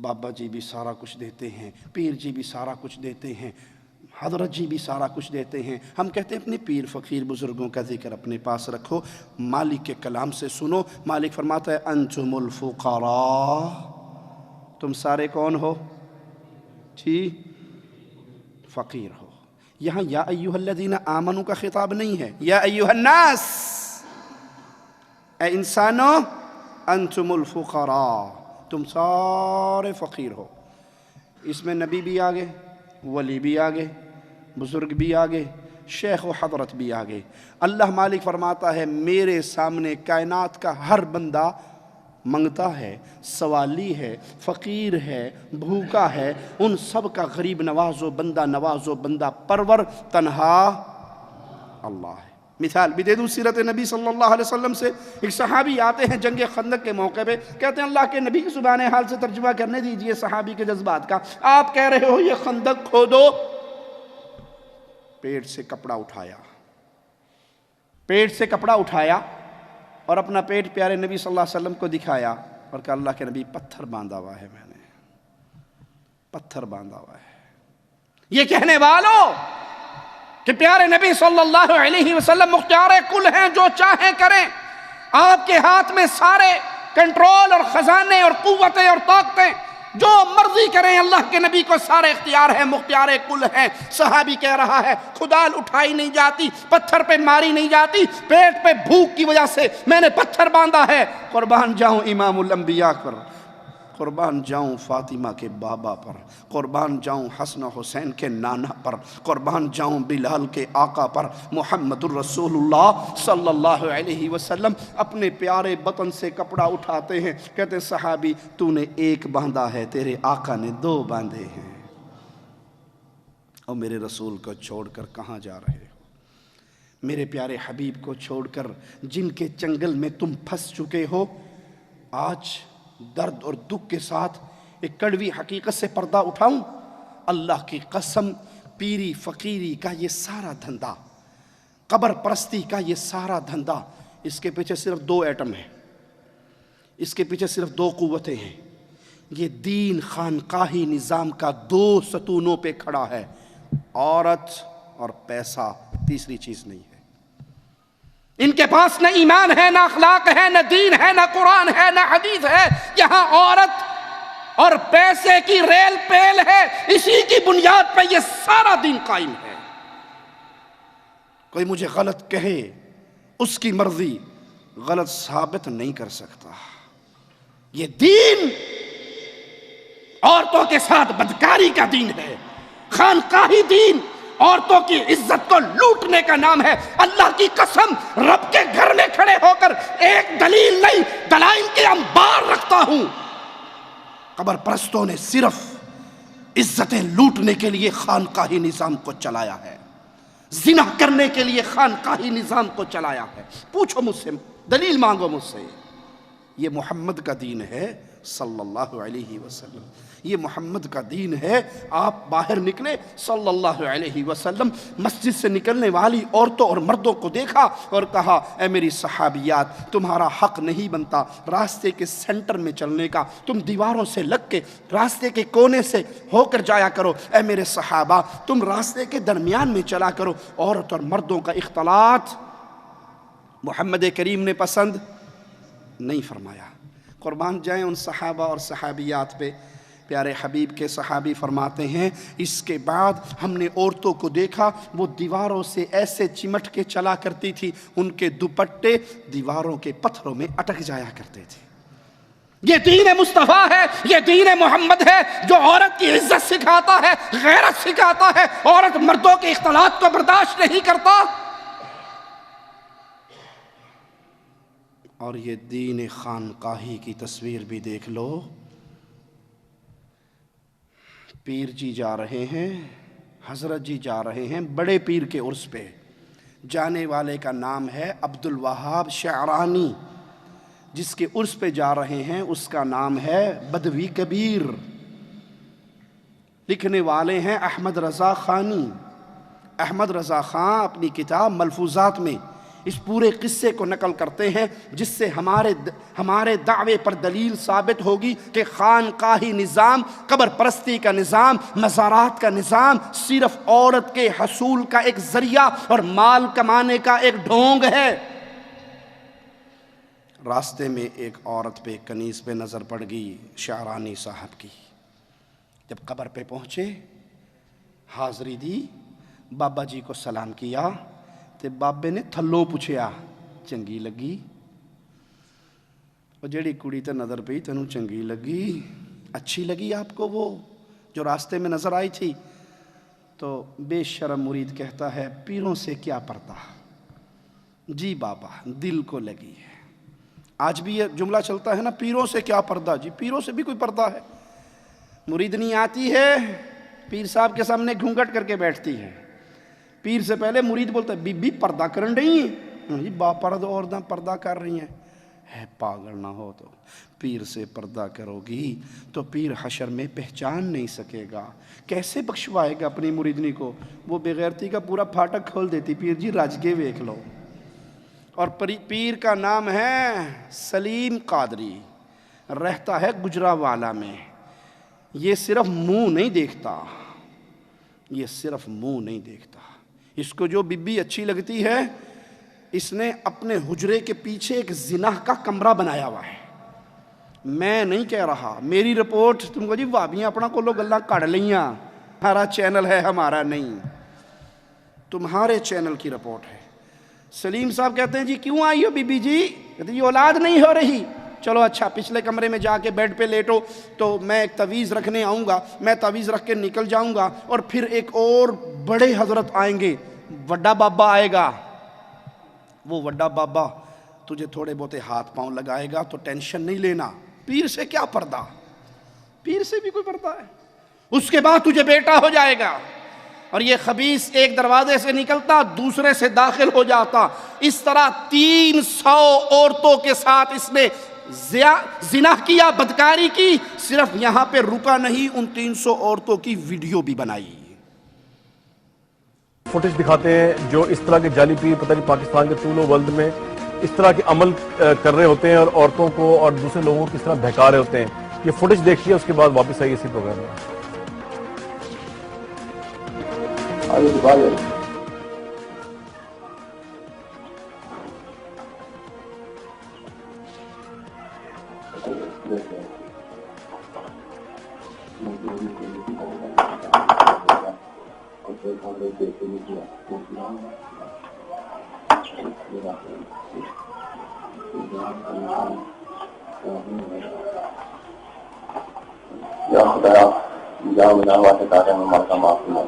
بابا جی بھی سارا کچھ دیتے ہیں، پیر جی بھی سارا کچھ دیتے ہیں، حضرت جی بھی سارا کچھ دیتے ہیں۔ ہم کہتے ہیں اپنے پیر فقیر بزرگوں کا ذکر اپنے پاس رکھو، مالک کے کلام سے سنو۔ مالک فرماتا ہے انتم الفقراء، تم سارے کون ہو؟ جی فقیر ہو۔ یہاں یا ایہا الذین آمنوا کا خطاب نہیں ہے، یا ایہا الناس، اے انسانوں انتم الفقراء، تم سارے فقیر ہو۔ اس میں نبی بھی آگے، ولی بھی آگے، بزرگ بھی آگے، شیخ و حضرت بھی آگے۔ اللہ مالک فرماتا ہے میرے سامنے کائنات کا ہر بندہ منگتا ہے، سوالی ہے، فقیر ہے، بھوکا ہے، ان سب کا غریب نواز و بندہ نواز و بندہ پرور تنہا اللہ ہے۔ مثال بھی دے دوں سیرت نبی صلی اللہ علیہ وسلم سے۔ ایک صحابی آتے ہیں جنگ خندق کے موقع پہ، کہتے ہیں اللہ کے نبی کی زبان حال سے ترجمہ کرنے دیجئے صحابی کے جذبات کا۔ آپ کہہ رہے ہو یہ خندق کھودو، پیٹ سے کپڑا اٹھایا، پیٹ سے کپڑا اٹھایا اور اپنا پیٹ پیارے نبی صلی اللہ علیہ وسلم کو دکھایا اور کہا اللہ کے نبی پتھر باندھا ہوا ہے، میں نے پتھر باندھا ہوا ہے۔ یہ کہنے والوں کہ پیارے نبی صلی اللہ علیہ وسلم مختار کل ہیں، جو چاہیں کریں، آپ کے ہاتھ میں سارے کنٹرول اور خزانے اور قوتیں اور طاقتیں، جو مرضی کریں، اللہ کے نبی کو سارے اختیار ہیں، مختار کل ہیں۔ صحابی کہہ رہا ہے کھدال اٹھائی نہیں جاتی، پتھر پہ ماری نہیں جاتی، پیٹ پہ بھوک کی وجہ سے میں نے پتھر باندھا ہے۔ قربان جاؤں امام الانبیاء پر، قربان جاؤں فاطمہ کے بابا پر، قربان جاؤں حسن و حسین کے نانا پر، قربان جاؤں بلال کے آقا پر، محمد الرسول اللہ صلی اللہ علیہ وسلم اپنے پیارے بطن سے کپڑا اٹھاتے ہیں، کہتے ہیں صحابی تو نے ایک باندھا ہے، تیرے آقا نے 2 باندھے ہیں، اور میرے رسول کو چھوڑ کر کہاں جا رہے ہو؟ میرے پیارے حبیب کو چھوڑ کر جن کے چنگل میں تم پھنس چکے ہو۔ آج درد اور دکھ کے ساتھ ایک کڑوی حقیقت سے پردہ اٹھاؤں، اللہ کی قسم پیری فقیری کا یہ سارا دھندا، قبر پرستی کا یہ سارا دھندا، اس کے پیچھے صرف 2 ایٹم ہیں، اس کے پیچھے صرف 2 قوتیں ہیں۔ یہ دین خانقاہی نظام کا 2 ستونوں پہ کھڑا ہے، عورت اور پیسہ، تیسری چیز نہیں ہے۔ ان کے پاس نہ ایمان ہے، نہ اخلاق ہے، نہ دین ہے، نہ قرآن ہے، نہ حدیث ہے، یہاں عورت اور پیسے کی ریل پیل ہے، اسی کی بنیاد پہ یہ سارا دین قائم ہے۔ کوئی مجھے غلط کہے، اس کی مرضی، غلط ثابت نہیں کر سکتا۔ یہ دین عورتوں کے ساتھ بدکاری کا دین ہے، خانقاہی دین عورتوں کی عزت کو لوٹنے کا نام ہے۔ اللہ کی قسم رب کے گھر میں کھڑے ہو کر ایک دلیل نہیں، دلائل کے انبار رکھتا ہوں۔ قبر پرستوں نے صرف عزتیں لوٹنے کے لیے خانقاہی نظام کو چلایا ہے، زنا کرنے کے لیے خانقاہی نظام کو چلایا ہے۔ پوچھو مجھ سے، دلیل مانگو مجھ سے۔ یہ محمد کا دین ہے صلی اللہ علیہ وسلم، یہ محمد کا دین ہے۔ آپ باہر نکلے صلی اللہ علیہ وسلم، مسجد سے نکلنے والی عورتوں اور مردوں کو دیکھا اور کہا اے میری صحابیات، تمہارا حق نہیں بنتا راستے کے سینٹر میں چلنے کا، تم دیواروں سے لگ کے راستے کے کونے سے ہو کر جایا کرو۔ اے میرے صحابہ، تم راستے کے درمیان میں چلا کرو۔ عورت اور مردوں کا اختلاط محمد کریم نے پسند نہیں فرمایا۔ قربان جائیں ان صحابہ اور صحابیات پہ۔ پیارے حبیب کے صحابی فرماتے ہیں اس کے بعد ہم نے عورتوں کو دیکھا وہ دیواروں سے ایسے چمٹ کے چلا کرتی تھی، ان کے دوپٹے دیواروں کے پتھروں میں اٹک جایا کرتے تھے۔ یہ دین مصطفیٰ ہے، یہ دین محمد ہے جو عورت کی عزت سکھاتا ہے، غیرت سکھاتا ہے، عورت مردوں کے اختلاط کو برداشت نہیں کرتا۔ اور یہ دین خانقاہی کی تصویر بھی دیکھ لو۔ پیر جی جا رہے ہیں، حضرت جی جا رہے ہیں بڑے پیر کے عرس پہ، جانے والے کا نام ہے عبد الوہاب شعرانی، جس کے عرس پہ جا رہے ہیں اس کا نام ہے بدوی کبیر، لکھنے والے ہیں احمد رضا خانی۔ احمد رضا خان اپنی کتاب ملفوظات میں اس پورے قصے کو نقل کرتے ہیں، جس سے ہمارے دعوے پر دلیل ثابت ہوگی کہ خانقاہی نظام، قبر پرستی کا نظام، مزارات کا نظام صرف عورت کے حصول کا ایک ذریعہ اور مال کمانے کا ایک ڈھونگ ہے۔ راستے میں ایک عورت پہ کنیز پہ نظر پڑ گئی شعرانی صاحب کی۔ جب قبر پہ پہنچے، حاضری دی، بابا جی کو سلام کیا، تے بابے نے تھلوں پوچھیا چنگی لگی؟ اور جیڑی کڑی تے نظر پئی تینوں چنگی لگی، اچھی لگی آپ کو وہ جو راستے میں نظر آئی تھی؟ تو بے شرم مرید کہتا ہے پیروں سے کیا پردہ، جی بابا دل کو لگی ہے۔ آج بھی یہ جملہ چلتا ہے نا، پیروں سے کیا پردہ، جی پیروں سے بھی کوئی پردہ ہے۔ مریدنی آتی ہے پیر صاحب کے سامنے گھونگھٹ کر کے بیٹھتی ہے، پیر سے پہلے مرید بولتا ہے بی بی پردہ کرن رہی ہیں، با پرد عورتیں پردہ کر رہی ہیں، ہے پاگل نہ ہو تو پیر سے پردہ کرو گی تو پیر حشر میں پہچان نہیں سکے گا، کیسے بخشوائے گا اپنی مریدنی کو؟ وہ بغیرتی کا پورا پھاٹک کھول دیتی، پیر جی رج کے ویکھ لو۔ اور پیر کا نام ہے سلیم قادری، رہتا ہے گجرانوالہ میں۔ یہ صرف منہ نہیں دیکھتا، یہ صرف منہ نہیں دیکھتا، اس کو جو بی بی اچھی لگتی ہے اس نے اپنے حجرے کے پیچھے ایک زنا کا کمرہ بنایا ہوا ہے۔ میں نہیں کہہ رہا، میری رپورٹ تم کو جی وابیاں اپنا کو لوگ اللہ کڑ لیاں، ہمارا چینل ہے، ہمارا نہیں، تمہارے چینل کی رپورٹ ہے۔ سلیم صاحب کہتے ہیں جی کیوں آئی ہو بی بی جی؟ کہتے ہیں یہ اولاد نہیں ہو رہی، چلو اچھا پچھلے کمرے میں جا کے بیڈ پہ لیٹو تو میں ایک تعویذ رکھنے آؤں گا, میں تعویذ رکھ کے نکل جاؤں گا, اور پھر ایک اور بڑے حضرت آئیں گے, وڈا بابا آئے گا, وہ وڈا بابا تجھے تھوڑے بہتے ہاتھ پاؤں لگائے گا تو ٹینشن نہیں لینا, پیر سے کیا پردہ, پیر سے بھی کوئی پردہ ہے, اس کے بعد تجھے بیٹا ہو جائے گا. اور یہ خبیث ایک دروازے سے نکلتا دوسرے سے داخل ہو جاتا. اس طرح 300 عورتوں کے ساتھ اس نے زنا کیا, بدکاری کی, صرف یہاں پہ رکا نہیں, ان 300 عورتوں کی ویڈیو بھی بنائی. فوٹیج دکھاتے ہیں جو اس طرح کے جعلی پیر پتہ نہیں پاکستان کے طول و ولد میں اس طرح کے عمل کر رہے ہوتے ہیں اور عورتوں کو اور دوسرے لوگوں کو کس طرح بہکا رہے ہوتے ہیں. یہ فوٹیج دیکھیے, اس کے بعد واپس آئیے اسی پروگرام میں. یا خدایا جا منا ہوا سے کہتے ہیں ہمارا معاف کرنا.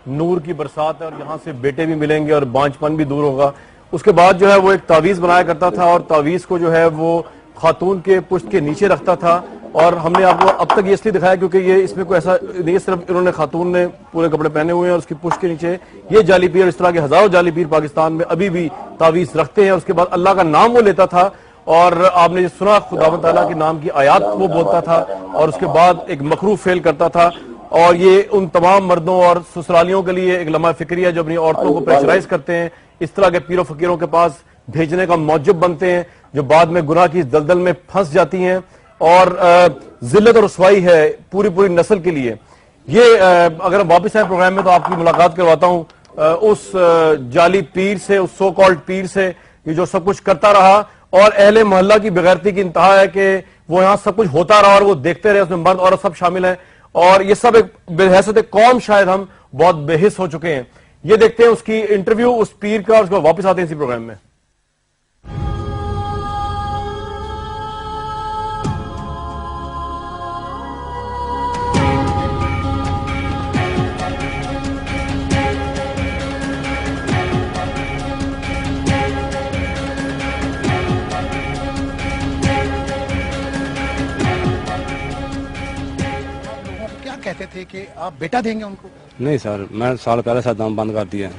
نور کی برسات ہے اور یہاں سے بیٹے بھی ملیں گے اور بانجھ پن بھی دور ہوگا. اس کے بعد جو ہے وہ ایک تعویذ بنایا کرتا تھا اور تعویذ کو جو ہے وہ خاتون کے پشت کے نیچے رکھتا تھا. اور ہم نے آپ کو اب تک یہ اس لیے دکھایا کیونکہ یہ اس میں کوئی ایسا نہیں, صرف انہوں نے خاتون نے پورے کپڑے پہنے ہوئے ہیں اور اس کی پشت کے نیچے یہ جعلی پیر, اس طرح کے ہزاروں جعلی پیر پاکستان میں ابھی بھی تعویذ رکھتے ہیں. اس کے بعد اللہ کا نام وہ لیتا تھا اور آپ نے سنا خداوند تعالیٰ کے نام کی آیات وہ بولتا تھا اور اس کے بعد ایک مکروہ فعل کرتا تھا. اور یہ ان تمام مردوں اور سسرالیوں کے لیے ایک لمحہ فکری ہے جو اپنی عورتوں کو پریشرائز کرتے ہیں, اس طرح کے پیر و فقیروں کے پاس بھیجنے کا موجب بنتے ہیں جو بعد میں گناہ کی دلدل میں پھنس جاتی ہیں اور ذلت اور رسوائی ہے پوری پوری نسل کے لیے. یہ اگر ہم واپس آئیں پروگرام میں تو آپ کی ملاقات کرواتا ہوں اس جعلی پیر سے, اس سو کالڈ پیر سے, یہ جو سب کچھ کرتا رہا اور اہل محلہ کی بغیرتی کی انتہا ہے کہ وہ یہاں سب کچھ ہوتا رہا اور وہ دیکھتے رہے, اس میں مرد عورت سب شامل ہیں اور یہ سب ایک بحیثیت قوم شاید ہم بہت بے حس ہو چکے ہیں. یہ دیکھتے ہیں اس کی انٹرویو اس پیر کا اور اس کو واپس آتے ہیں اسی پروگرام میں. کہتے تھے کہ آپ بیٹا دیں گے ان کو؟ نہیں سر, میں سال پہلے سر دام بند کر دیا,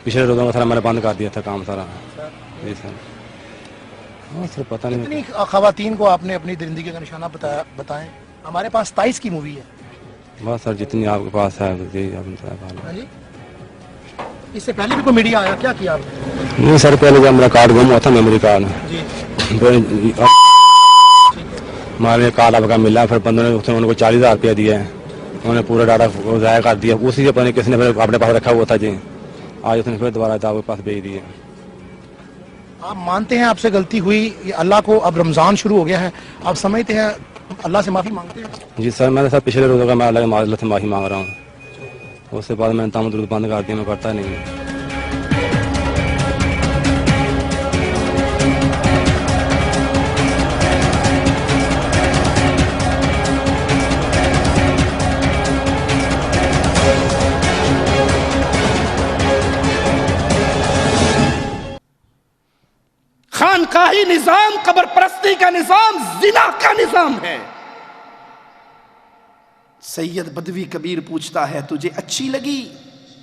پچھلے روزوں میں سر میں نے بند کر دیا تھا کام سارا. جی سر, ہاں سر پتہ نہیں. کتنی خواتین کو آپ نے اپنی زندگی کا نشانہ بتائیں؟ ہمارے پاس 27 کی مووی ہے. بس سر جتنی آپ کے پاس ہے جی اس سے پہلے بھی کوئی میڈیا آیا, کیا کیا آپ نے؟ نہیں سر, پہلے جب میرا کارڈ گم ہوا تھا میموری کارڈ, ہمارے کارڈ آپ کا ملا, پھر بندوں نے ان کو 40,000 روپیہ دیا ہے, انہوں نے پورا ڈاٹا ضائع کر دیا. اسی سے پتہ کسی نے پھر اپنے پاس رکھا ہوا تھا جی, آج اس نے پھر دوبارہ آپ کے پاس بھیج دیا. آپ مانتے ہیں آپ سے غلطی ہوئی, اللہ کو اب رمضان شروع ہو گیا ہے, آپ سمجھتے ہیں اللہ سے معافی مانگتے ہیں؟ جی سر, میں نے سر پچھلے روزوں کا میں اللہ سے معافی مانگ رہا ہوں, اس کے بعد میں نے تام درود بند کر دیا, میں کرتا نہیں. خانقاہی نظام, قبر پرستی کا نظام, زنا کا نظام ہے. سید بدوی کبیر پوچھتا ہے تجھے اچھی لگی؟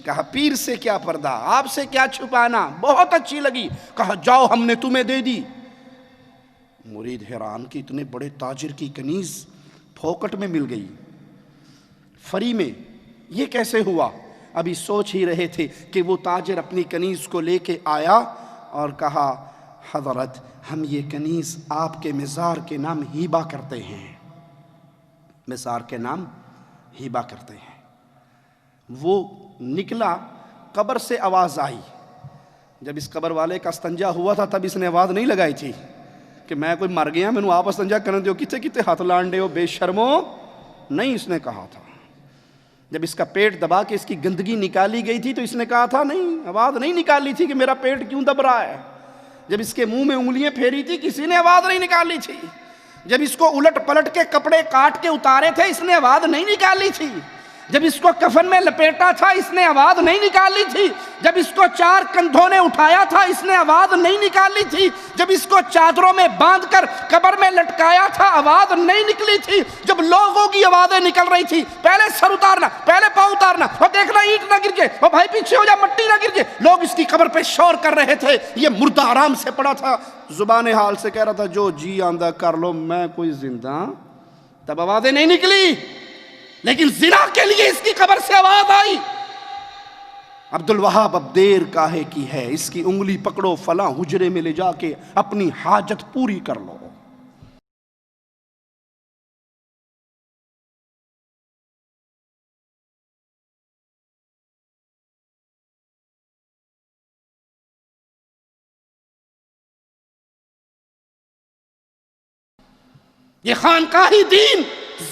کہا پیر سے کیا پردہ, آپ سے کیا چھپانا, بہت اچھی لگی. کہا جاؤ ہم نے تمہیں دے دی. مرید حیران کہ اتنے بڑے تاجر کی کنیز پھوکٹ میں مل گئی, فری میں, یہ کیسے ہوا؟ ابھی سوچ ہی رہے تھے کہ وہ تاجر اپنی کنیز کو لے کے آیا اور کہا حضرت ہم یہ کنیز آپ کے مزار کے نام ہیبہ کرتے ہیں, مزار کے نام ہیبہ کرتے ہیں. وہ نکلا, قبر سے آواز آئی. جب اس قبر والے کا استنجا ہوا تھا تب اس نے آواز نہیں لگائی تھی کہ میں کوئی مر گیا میں آپ استنجا کرنے دیو, کتے کتے ہاتھ لانڈے ہو بے شرمو, نہیں اس نے کہا تھا. جب اس کا پیٹ دبا کے اس کی گندگی نکالی گئی تھی تو اس نے کہا تھا نہیں، آواز نہیں نکالی تھی کہ میرا پیٹ کیوں دب رہا ہے۔ جب اس کے منہ میں انگلیاں پھیری تھی کسی نے آواز نہیں نکالی تھی۔ جب اس کو الٹ پلٹ کے کپڑے کاٹ کے اتارے تھے اس نے آواز نہیں نکالی تھی۔ جب اس کو کفن میں لپیٹا تھا اس نے آواز نہیں نکالی تھی۔ جب اس کو 4 کندھوں نے اٹھایا تھا اس نے آواز نہیں نکالی تھی۔ جب اس کو چادروں میں باندھ کر قبر میں لٹکایا تھا آواز نہیں نکلی تھی۔ جب لوگوں کی آوازیں نکل رہی تھی، پہلے سر اتارنا، پہلے پاؤں اتارنا، اور دیکھنا اینٹ نہ گر جائے، اور بھائی پیچھے ہو جا مٹی نہ گر جائے، لوگ اس کی قبر پہ شور کر رہے تھے، یہ مردہ آرام سے پڑا تھا، زبان حال سے کہہ رہا تھا جو جی آندہ کر لو میں کوئی زندہ۔ تب آوازیں نہیں نکلی، لیکن زنا کے لیے اس کی قبر سے آواز آئی، عبدالوہاب اب دیر کاہے کی ہے، اس کی انگلی پکڑو، فلاں حجرے میں لے جا کے اپنی حاجت پوری کر لو۔ یہ خانقاہی دین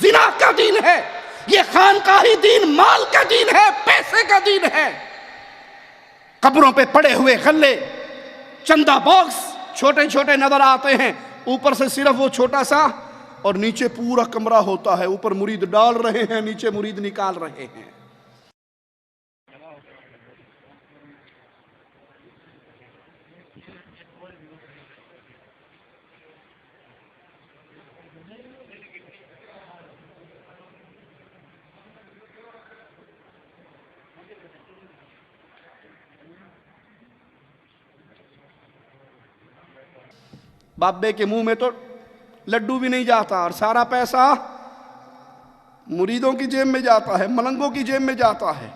زنا کا دین ہے، یہ خانقاہی دین مال کا دین ہے، پیسے کا دین ہے۔ قبروں پہ پڑے ہوئے غلے، چندہ باکس چھوٹے چھوٹے نظر آتے ہیں، اوپر سے صرف وہ چھوٹا سا اور نیچے پورا کمرہ ہوتا ہے، اوپر مرید ڈال رہے ہیں، نیچے مرید نکال رہے ہیں۔ بابے کے منہ میں تو لڈو بھی نہیں جاتا اور سارا پیسہ مریدوں کی جیب میں جاتا ہے، ملنگوں کی جیب میں جاتا ہے۔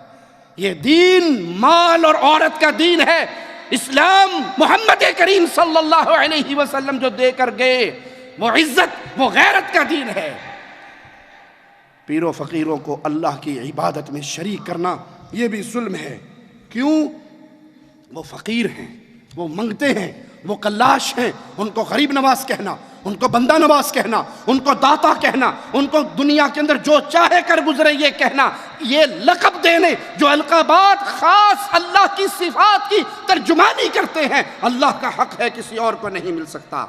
یہ دین مال اور عورت کا دین ہے۔ اسلام محمد کریم صلی اللہ علیہ وسلم جو دے کر گئے وہ عزت، وہ غیرت کا دین ہے۔ پیروں فقیروں کو اللہ کی عبادت میں شریک کرنا یہ بھی ظلم ہے۔ کیوں؟ وہ فقیر ہیں، وہ منگتے ہیں، وہ کلاش ہیں، ان کو غریب نواز کہنا، ان کو بندہ نواز کہنا، ان کو داتا کہنا، ان کو دنیا کے اندر جو چاہے کر گزرے یہ کہنا، یہ لقب دینے جو القابات خاص اللہ کی صفات کی ترجمانی کرتے ہیں، اللہ کا حق ہے کسی اور کو نہیں مل سکتا۔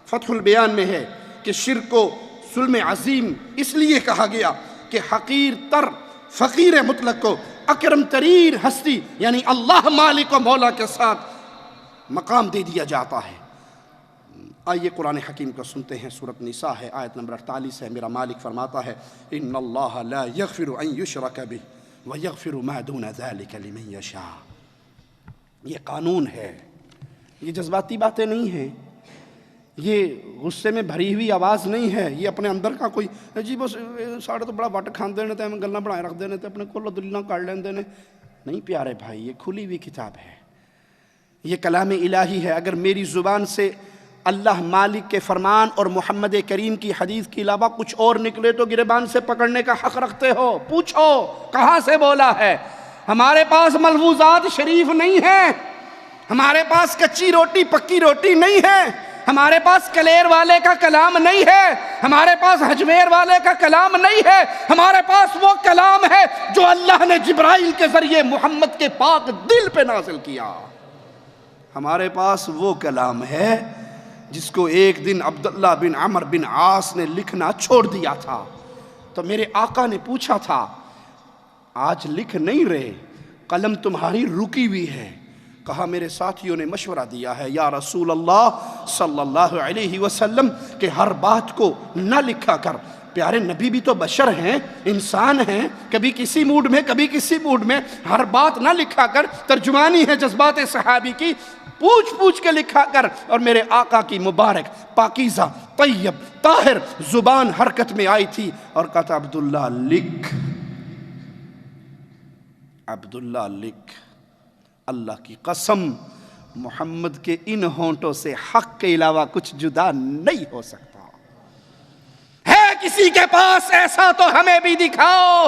فتح البیان میں ہے کہ شرک کو ظلم عظیم اس لیے کہا گیا کہ حقیر تر فقیر مطلق کو اکرم ترین ہستی یعنی اللہ مالک و مولا کے ساتھ مقام دے دیا جاتا ہے۔ آئیے قرآن حکیم کو سنتے ہیں، سورۃ نساء ہے، آیت نمبر 48 ہے۔ میرا مالک فرماتا ہے ان اللہ لا یغفر ان یشرک بہ ویغفر ما دون ذلک لمن یشاء۔ یہ قانون ہے، یہ جذباتی باتیں نہیں ہیں، یہ غصے میں بھری ہوئی آواز نہیں ہے، یہ اپنے اندر کا کوئی جی بس ساڑھے تو بڑا وٹ کھاندے نے تے ہمیں گلاں بنائے رکھ دینے تے اپنے کولو دلیاں کر لیندے نے۔ نہیں پیارے بھائی، یہ کھلی ہوئی کتاب ہے، یہ کلام الہی ہے۔ اگر میری زبان سے اللہ مالک کے فرمان اور محمد کریم کی حدیث کے علاوہ کچھ اور نکلے تو گریبان سے پکڑنے کا حق رکھتے ہو۔ پوچھو کہاں سے بولا ہے؟ ہمارے پاس ملفوظات شریف نہیں ہیں، ہمارے پاس کچی روٹی پکی روٹی نہیں ہے، ہمارے پاس کلیر والے کا کلام نہیں ہے، ہمارے پاس حجمیر والے کا کلام نہیں ہے، ہمارے پاس وہ کلام ہے جو اللہ نے جبرائیل کے ذریعے محمد کے پاک دل پہ نازل کیا۔ ہمارے پاس وہ کلام ہے جس کو ایک دن عبداللہ بن عمر بن عاص نے لکھنا چھوڑ دیا تھا، تو میرے آقا نے پوچھا تھا آج لکھ نہیں رہے، قلم تمہاری رکی ہوئی ہے؟ کہا میرے ساتھیوں نے مشورہ دیا ہے یا رسول اللہ صلی اللہ علیہ وسلم کہ ہر بات کو نہ لکھا کر، پیارے نبی بھی تو بشر ہیں، انسان ہیں، کبھی کسی موڈ میں کبھی کسی موڈ میں، ہر بات نہ لکھا کر، ترجمانی ہے جذبات صحابی کی، پوچھ پوچھ کے لکھا کر۔ اور میرے آقا کی مبارک پاکیزہ طیب طاہر زبان حرکت میں آئی تھی اور کہا تھا عبداللہ لکھ، عبداللہ لکھ، اللہ کی قسم محمد کے ان ہونٹوں سے حق کے علاوہ کچھ جدا نہیں ہو سکتا۔ ہے کسی کے پاس ایسا تو ہمیں بھی دکھاؤ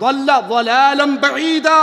ضل ضلالا بعيدا,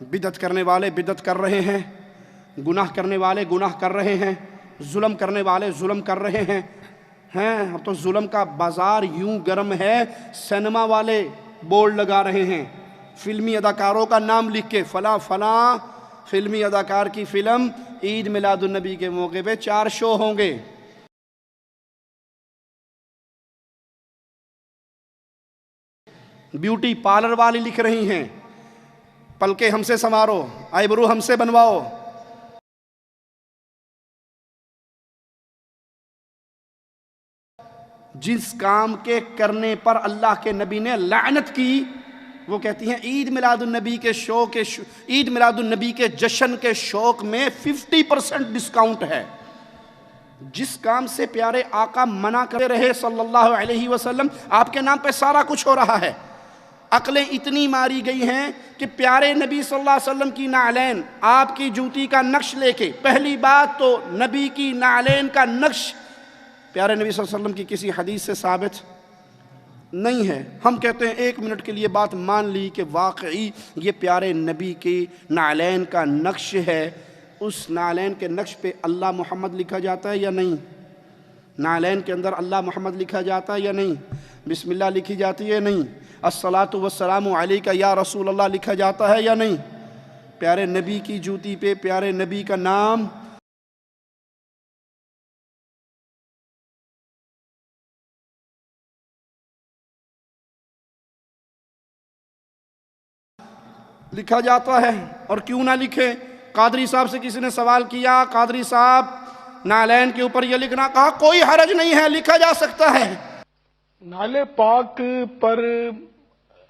بدعت کرنے والے بدعت کر رہے ہیں، گناہ کرنے والے گناہ کر رہے ہیں، ظلم کرنے والے ظلم کر رہے ہیں۔ اب تو ظلم کا بازار یوں گرم ہے، سینما والے بورڈ لگا رہے ہیں فلمی اداکاروں کا نام لکھ کے، فلاں فلاں فلمی اداکار کی فلم عید میلاد النبی کے موقع پہ 4 شو ہوں گے۔ بیوٹی پارلر والی لکھ رہی ہیں پلکیں ہم سے سنوارو، آئی برو ہم سے بنواؤ۔ جس کام کے کرنے پر اللہ کے نبی نے لعنت کی، وہ کہتی ہیں عید میلاد النبی کے عید میلاد النبی کے جشن کے شوق میں 50% ڈسکاؤنٹ ہے۔ جس کام سے پیارے آقا منع کرتے رہے صلی اللہ علیہ وسلم، آپ کے نام پہ سارا کچھ ہو رہا ہے۔ عقلیں اتنی ماری گئی ہیں کہ پیارے نبی صلی اللہ علیہ وسلم کی نعلین، آپ کی جوتی کا نقش لے کے، پہلی بات تو نبی کی نعلین کا نقش پیارے نبی صلی اللہ علیہ وسلم کی کسی حدیث سے ثابت نہیں ہے۔ ہم کہتے ہیں 1 منٹ کے لیے بات مان لی کہ واقعی یہ پیارے نبی کی نعلین کا نقش ہے، اس نعلین کے نقش پہ اللہ محمد لکھا جاتا ہے یا نہیں؟ نعلین کے اندر اللہ محمد لکھا جاتا ہے یا نہیں؟ بسم اللہ لکھی جاتی ہے نہیں؟ الصلاۃ والسلام علیکہ یا رسول اللہ لکھا جاتا ہے یا نہیں؟ پیارے نبی کی جوتی پہ پیارے نبی کا نام لکھا جاتا ہے، اور کیوں نہ لکھے؟ قادری صاحب سے کسی نے سوال کیا، قادری صاحب نعلین کے اوپر یہ لکھنا، کہا کوئی حرج نہیں ہے، لکھا جا سکتا ہے۔ نالے پاک پر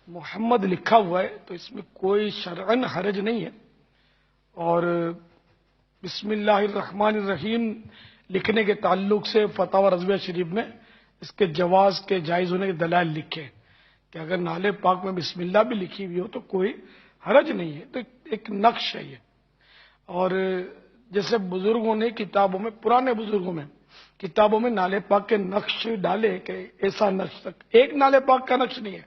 محمد لکھا ہوا ہے تو اس میں کوئی شرعن حرج نہیں ہے، اور بسم اللہ الرحمن الرحیم لکھنے کے تعلق سے فتاوی رضویہ شریف میں اس کے جواز کے جائز ہونے کے دلائل لکھے کہ اگر نالے پاک میں بسم اللہ بھی لکھی ہوئی ہو تو کوئی حرج نہیں ہے، تو ایک نقش ہے یہ۔ اور جیسے بزرگوں نے کتابوں میں، پرانے بزرگوں میں کتابوں میں نالے پاک کے نقش ڈالے کہ ایسا نقش تک، ایک نالے پاک کا نقش نہیں ہے،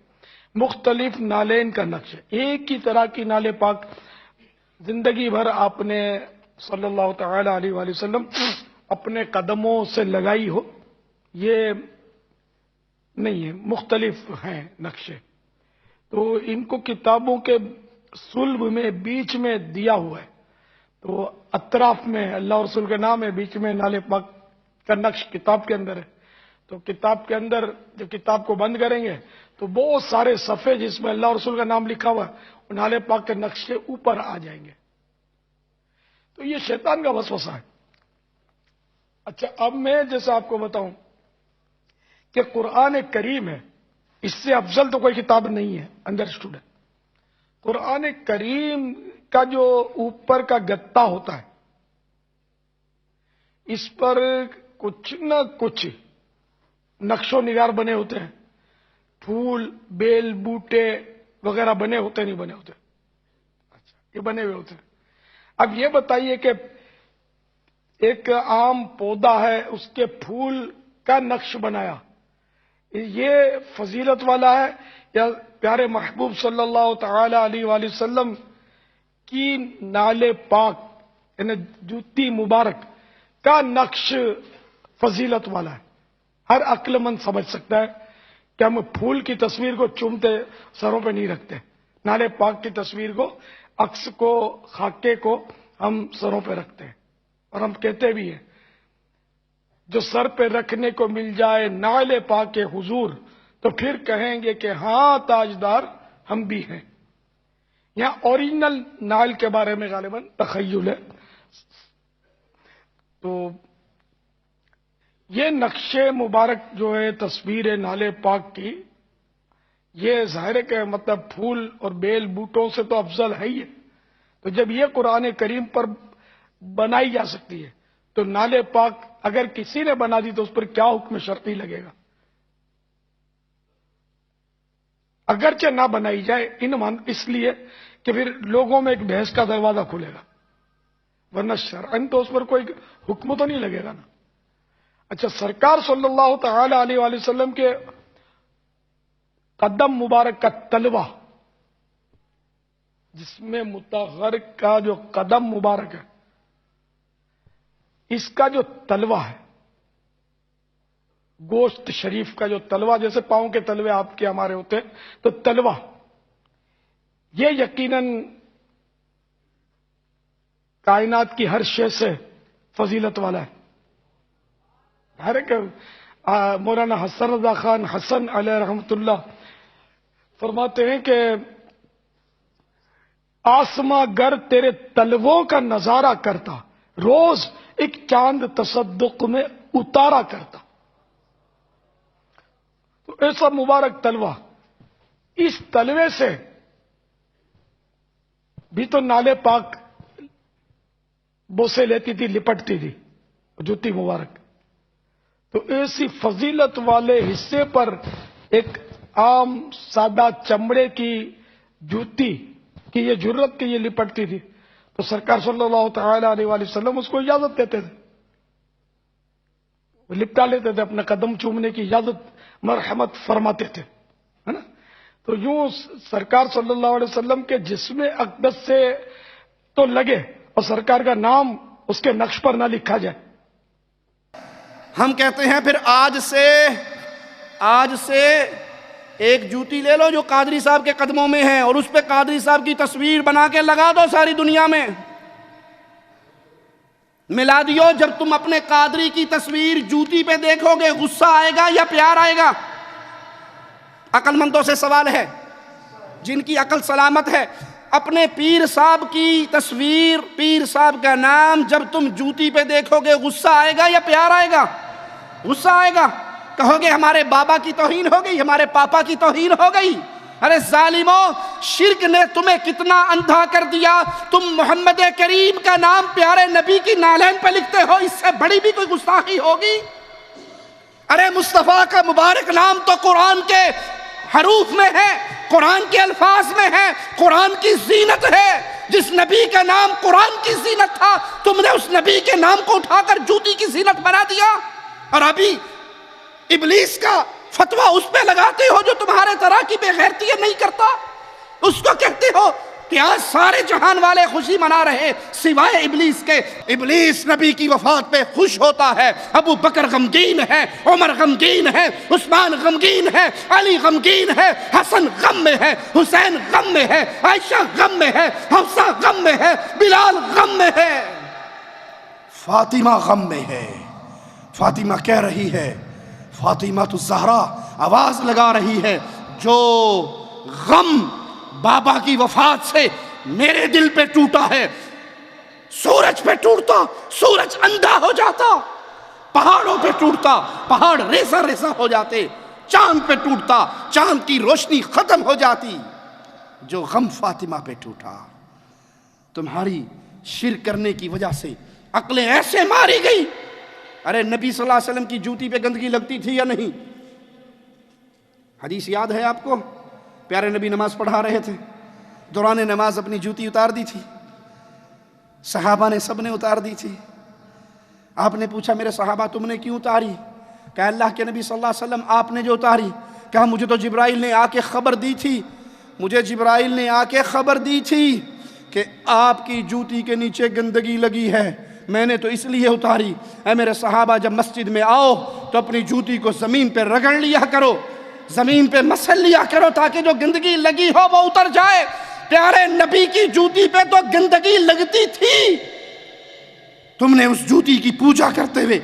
مختلف نالین کا نقش ہے۔ ایک ہی طرح کی نالے پاک زندگی بھر آپ نے صلی اللہ تعالی علیہ وآلہ وسلم اپنے قدموں سے لگائی ہو، یہ نہیں ہے، مختلف ہیں نقشے۔ تو ان کو کتابوں کے صلب میں بیچ میں دیا ہوا ہے، تو اطراف میں اللہ اور رسول کے نام ہے، بیچ میں نالے پاک کا نقش کتاب کے اندر ہے۔ تو کتاب کے اندر جب کتاب کو بند کریں گے تو بہت سارے صفحے جس میں اللہ اور رسول کا نام لکھا ہوا ہے وہ نالے پاک کے نقش سے اوپر آ جائیں گے۔ تو یہ شیطان کا وسوسہ ہے۔ اچھا، اب میں جیسا آپ کو بتاؤں کہ قرآن کریم ہے، اس سے افضل تو کوئی کتاب نہیں ہے، انڈرسٹوڈ ہے۔ قرآن کریم کا جو اوپر کا گتا ہوتا ہے اس پر کچھ نہ کچھ نقش و نگار بنے ہوتے ہیں، پھول بیل بوٹے وغیرہ بنے ہوتے نہیں بنے ہوتے؟ اچھا، یہ بنے ہوئے ہوتے ہیں۔ اب یہ بتائیے کہ ایک عام پودا ہے، اس کے پھول کا نقش بنایا، یہ فضیلت والا ہے یا پیارے محبوب صلی اللہ تعالی علیہ وآلہ وسلم کی نالے پاک یعنی جوتی مبارک کا نقش فضیلت والا ہے؟ ہر عقل مند سمجھ سکتا ہے کہ ہم پھول کی تصویر کو چومتے سروں پہ نہیں رکھتے، نالے پاک کی تصویر کو، عکس کو، خاکے کو ہم سروں پہ رکھتے ہیں، اور ہم کہتے بھی ہیں جو سر پہ رکھنے کو مل جائے نالے پاک کے حضور تو پھر کہیں گے کہ ہاں تاجدار ہم بھی ہیں۔ یہاں اوریجنل نال کے بارے میں غالباً تخیل ہے۔ تو یہ نقش مبارک جو ہے تصویر نالے پاک کی، یہ ظاہر ہے کہ مطلب پھول اور بیل بوٹوں سے تو افضل ہے ہی ہے۔ تو جب یہ قرآن کریم پر بنائی جا سکتی ہے تو نالے پاک اگر کسی نے بنا دی تو اس پر کیا حکم شرعی لگے گا؟ اگرچہ نہ بنائی جائے اس لیے کہ پھر لوگوں میں ایک بحث کا دروازہ کھلے گا، ورنہ شرعن تو اس پر کوئی حکم تو نہیں لگے گا نا۔ اچھا، سرکار صلی اللہ تعالی علیہ وآلہ وسلم کے قدم مبارک کا تلوہ جس میں متغر کا جو قدم مبارک ہے، اس کا جو تلوہ ہے، گوشت شریف کا جو تلوہ، جیسے پاؤں کے تلوے آپ کے ہمارے ہوتے ہیں، تو تلوہ یہ یقیناً کائنات کی ہر شے سے فضیلت والا ہے۔ مولانا حسن رضا خان حسن علیہ رحمۃ اللہ فرماتے ہیں کہ آسماں گر تیرے تلووں کا نظارہ کرتا، روز ایک چاند تصدق میں اتارا کرتا۔ تو ایسا مبارک تلوہ، اس تلوے سے بھی تو نالے پاک بوسے لیتی تھی، لپٹتی تھی جوتی مبارک۔ تو ایسی فضیلت والے حصے پر ایک عام سادہ چمڑے کی جوتی کی یہ جرت کہ یہ لپٹتی تھی، تو سرکار صلی اللہ تعالی علیہ وآلہ وسلم اس کو اجازت دیتے تھے، وہ لپٹا لیتے تھے، اپنے قدم چومنے کی اجازت مرحمت فرماتے تھے، ہے نا۔ تو یوں سرکار صلی اللہ علیہ وسلم کے جسم اقدس سے تو لگے اور سرکار کا نام اس کے نقش پر نہ لکھا جائے۔ ہم کہتے ہیں پھر آج سے ایک جوتی لے لو جو قادری صاحب کے قدموں میں ہے، اور اس پہ قادری صاحب کی تصویر بنا کے لگا دو ساری دنیا میں، ملا دیو۔ جب تم اپنے قادری کی تصویر جوتی پہ دیکھو گے، غصہ آئے گا یا پیار آئے گا؟ عقل مندوں سے سوال ہے، جن کی عقل سلامت ہے، اپنے پیر صاحب کی تصویر، پیر صاحب کا نام جب تم جوتی پہ دیکھو گے، غصہ آئے گا یا پیار آئے گا؟ غصہ آئے گا، کہو گے ہمارے بابا کی توہین ہو گئی، ہمارے پاپا کی توہین ہو گئی۔ ارے ظالموں، شرک نے تمہیں کتنا اندھا کر دیا، تم محمد کریم کا نام پیارے نبی کی نالین پہ لکھتے ہو، اس سے بڑی بھی کوئی گستاخی ہوگی؟ ارے مصطفیٰ کا مبارک نام تو قرآن کے حروف میں ہے، قرآن کے الفاظ میں ہے، قرآن کی زینت ہے۔ جس نبی کا نام قرآن کی زینت تھا، تم نے اس نبی کے نام کو اٹھا کر جوتی کی زینت بنا دیا، اور ابھی ابلیس کا فتویٰ اس پہ لگاتے ہو جو تمہارے طرح کی بے غیرتی نہیں کرتا۔ اس کو کہتے ہو کہ آج سارے جہان والے خوشی منا رہے سوائے ابلیس کے۔ ابلیس نبی کی وفات پہ خوش ہوتا ہے، ابو بکر غمگین ہے، عمر غمگین ہے، عثمان غمگین ہے، علی غمگین ہے، حسن غم میں ہے، حسین غم میں ہے، عائشہ غم میں ہے، حفصہ غم میں ہے، بلال غم میں ہے، فاطمہ غم میں ہے۔ فاطمہ کہہ رہی ہے، فاطمہ تو زہرا آواز لگا رہی ہے، جو غم بابا کی وفات سے میرے دل پہ ٹوٹا ہے، سورج پہ ٹوٹتا سورج اندھا ہو جاتا، پہاڑوں پہ ٹوٹتا پہاڑ ریزہ ریزہ ہو جاتے، چاند پہ ٹوٹتا چاند کی روشنی ختم ہو جاتی، جو غم فاطمہ پہ ٹوٹا۔ تمہاری شرک کرنے کی وجہ سے عقلیں ایسے ماری گئی۔ ارے نبی صلی اللہ علیہ وسلم کی جوتی پہ گندگی لگتی تھی یا نہیں؟ حدیث یاد ہے آپ کو؟ پیارے نبی نماز پڑھا رہے تھے، دوران نماز اپنی جوتی اتار دی تھی، صحابہ نے سب نے اتار دی تھی۔ آپ نے پوچھا میرے صحابہ تم نے کیوں اتاری؟ کہا اللہ کے نبی صلی اللہ علیہ وسلم آپ نے جو اتاری۔ کہا مجھے تو جبرائیل نے آ کے خبر دی تھی، مجھے جبرائیل نے آ کے خبر دی تھی کہ آپ کی جوتی کے نیچے گندگی لگی ہے، میں نے تو اس لیے اتاری۔ اے میرے صحابہ جب مسجد میں آؤ تو اپنی جوتی کو زمین پہ رگڑ لیا کرو، زمین پہ مسل لیا کرو تاکہ جو گندگی لگی ہو وہ اتر جائے۔ پیارے نبی کی جوتی پہ تو گندگی لگتی تھی، تم نے اس جوتی کی پوجا کرتے ہوئے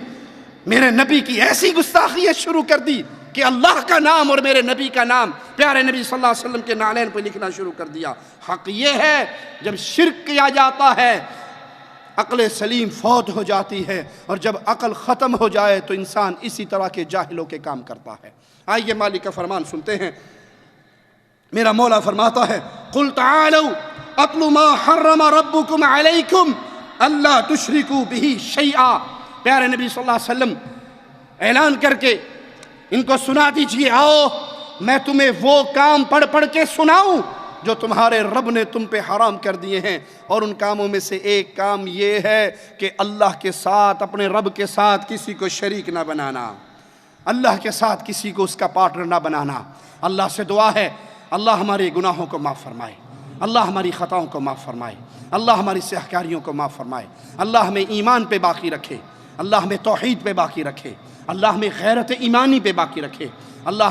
میرے نبی کی ایسی گستاخیت شروع کر دی کہ اللہ کا نام اور میرے نبی کا نام پیارے نبی صلی اللہ علیہ وسلم کے نالین پہ لکھنا شروع کر دیا۔ حق یہ ہے جب شرک کیا جاتا ہے عقل سلیم فوت ہو جاتی ہے، اور جب عقل ختم ہو جائے تو انسان اسی طرح کے جاہلوں کے کام کرتا ہے۔ آئیے مالک کا فرمان سنتے ہیں۔ میرا مولا فرماتا ہے قُلْ تَعَالَوْا أَتْلُ مَا حَرَّمَ رَبُّكُمْ عَلَيْكُمْ أَلَّا تُشْرِكُوا بِهِ شَيْئًا۔ پیارے نبی صلی اللہ علیہ وسلم اعلان کر کے ان کو سنا دیجئے، آؤ میں تمہیں وہ کام پڑھ پڑھ کے سناؤں جو تمہارے رب نے تم پہ حرام کر دیے ہیں، اور ان کاموں میں سے ایک کام یہ ہے کہ اللہ کے ساتھ، اپنے رب کے ساتھ کسی کو شریک نہ بنانا، اللہ کے ساتھ کسی کو اس کا پارٹنر نہ بنانا۔ اللہ سے دعا ہے اللہ ہمارے گناہوں کو معاف فرمائے، اللہ ہماری خطاؤں کو معاف فرمائے، اللہ ہماری سیاہکاریوں کو معاف فرمائے، اللہ ہمیں ایمان پہ باقی رکھے، اللہ ہمیں توحید پہ باقی رکھے، اللہ ہمیں غیرت ایمانی پہ باقی رکھے، اللہ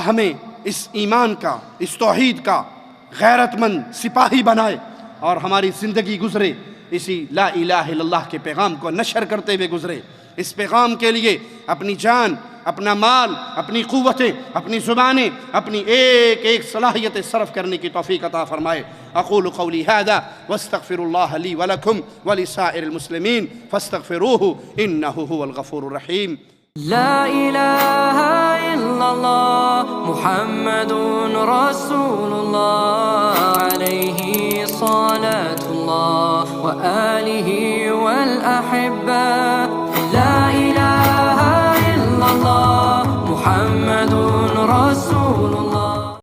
ہمیں اس ایمان کا، اس توحید کا غیرت مند سپاہی بنائے اور ہماری زندگی گزرے اسی لا الہ الا اللہ کے پیغام کو نشر کرتے ہوئے گزرے۔ اس پیغام کے لیے اپنی جان، اپنا مال، اپنی قوتیں، اپنی زبانیں، اپنی ایک ایک صلاحیت صرف کرنے کی توفیق عطا فرمائے۔ اقول قولی ھذا واستغفر اللہ لی ولکم ولسائر المسلمین فاستغفروہ انہ هو الغفور الرحیم۔ لا إله إلا الله محمد رسول الله عليه صلاة الله وآله والأحبة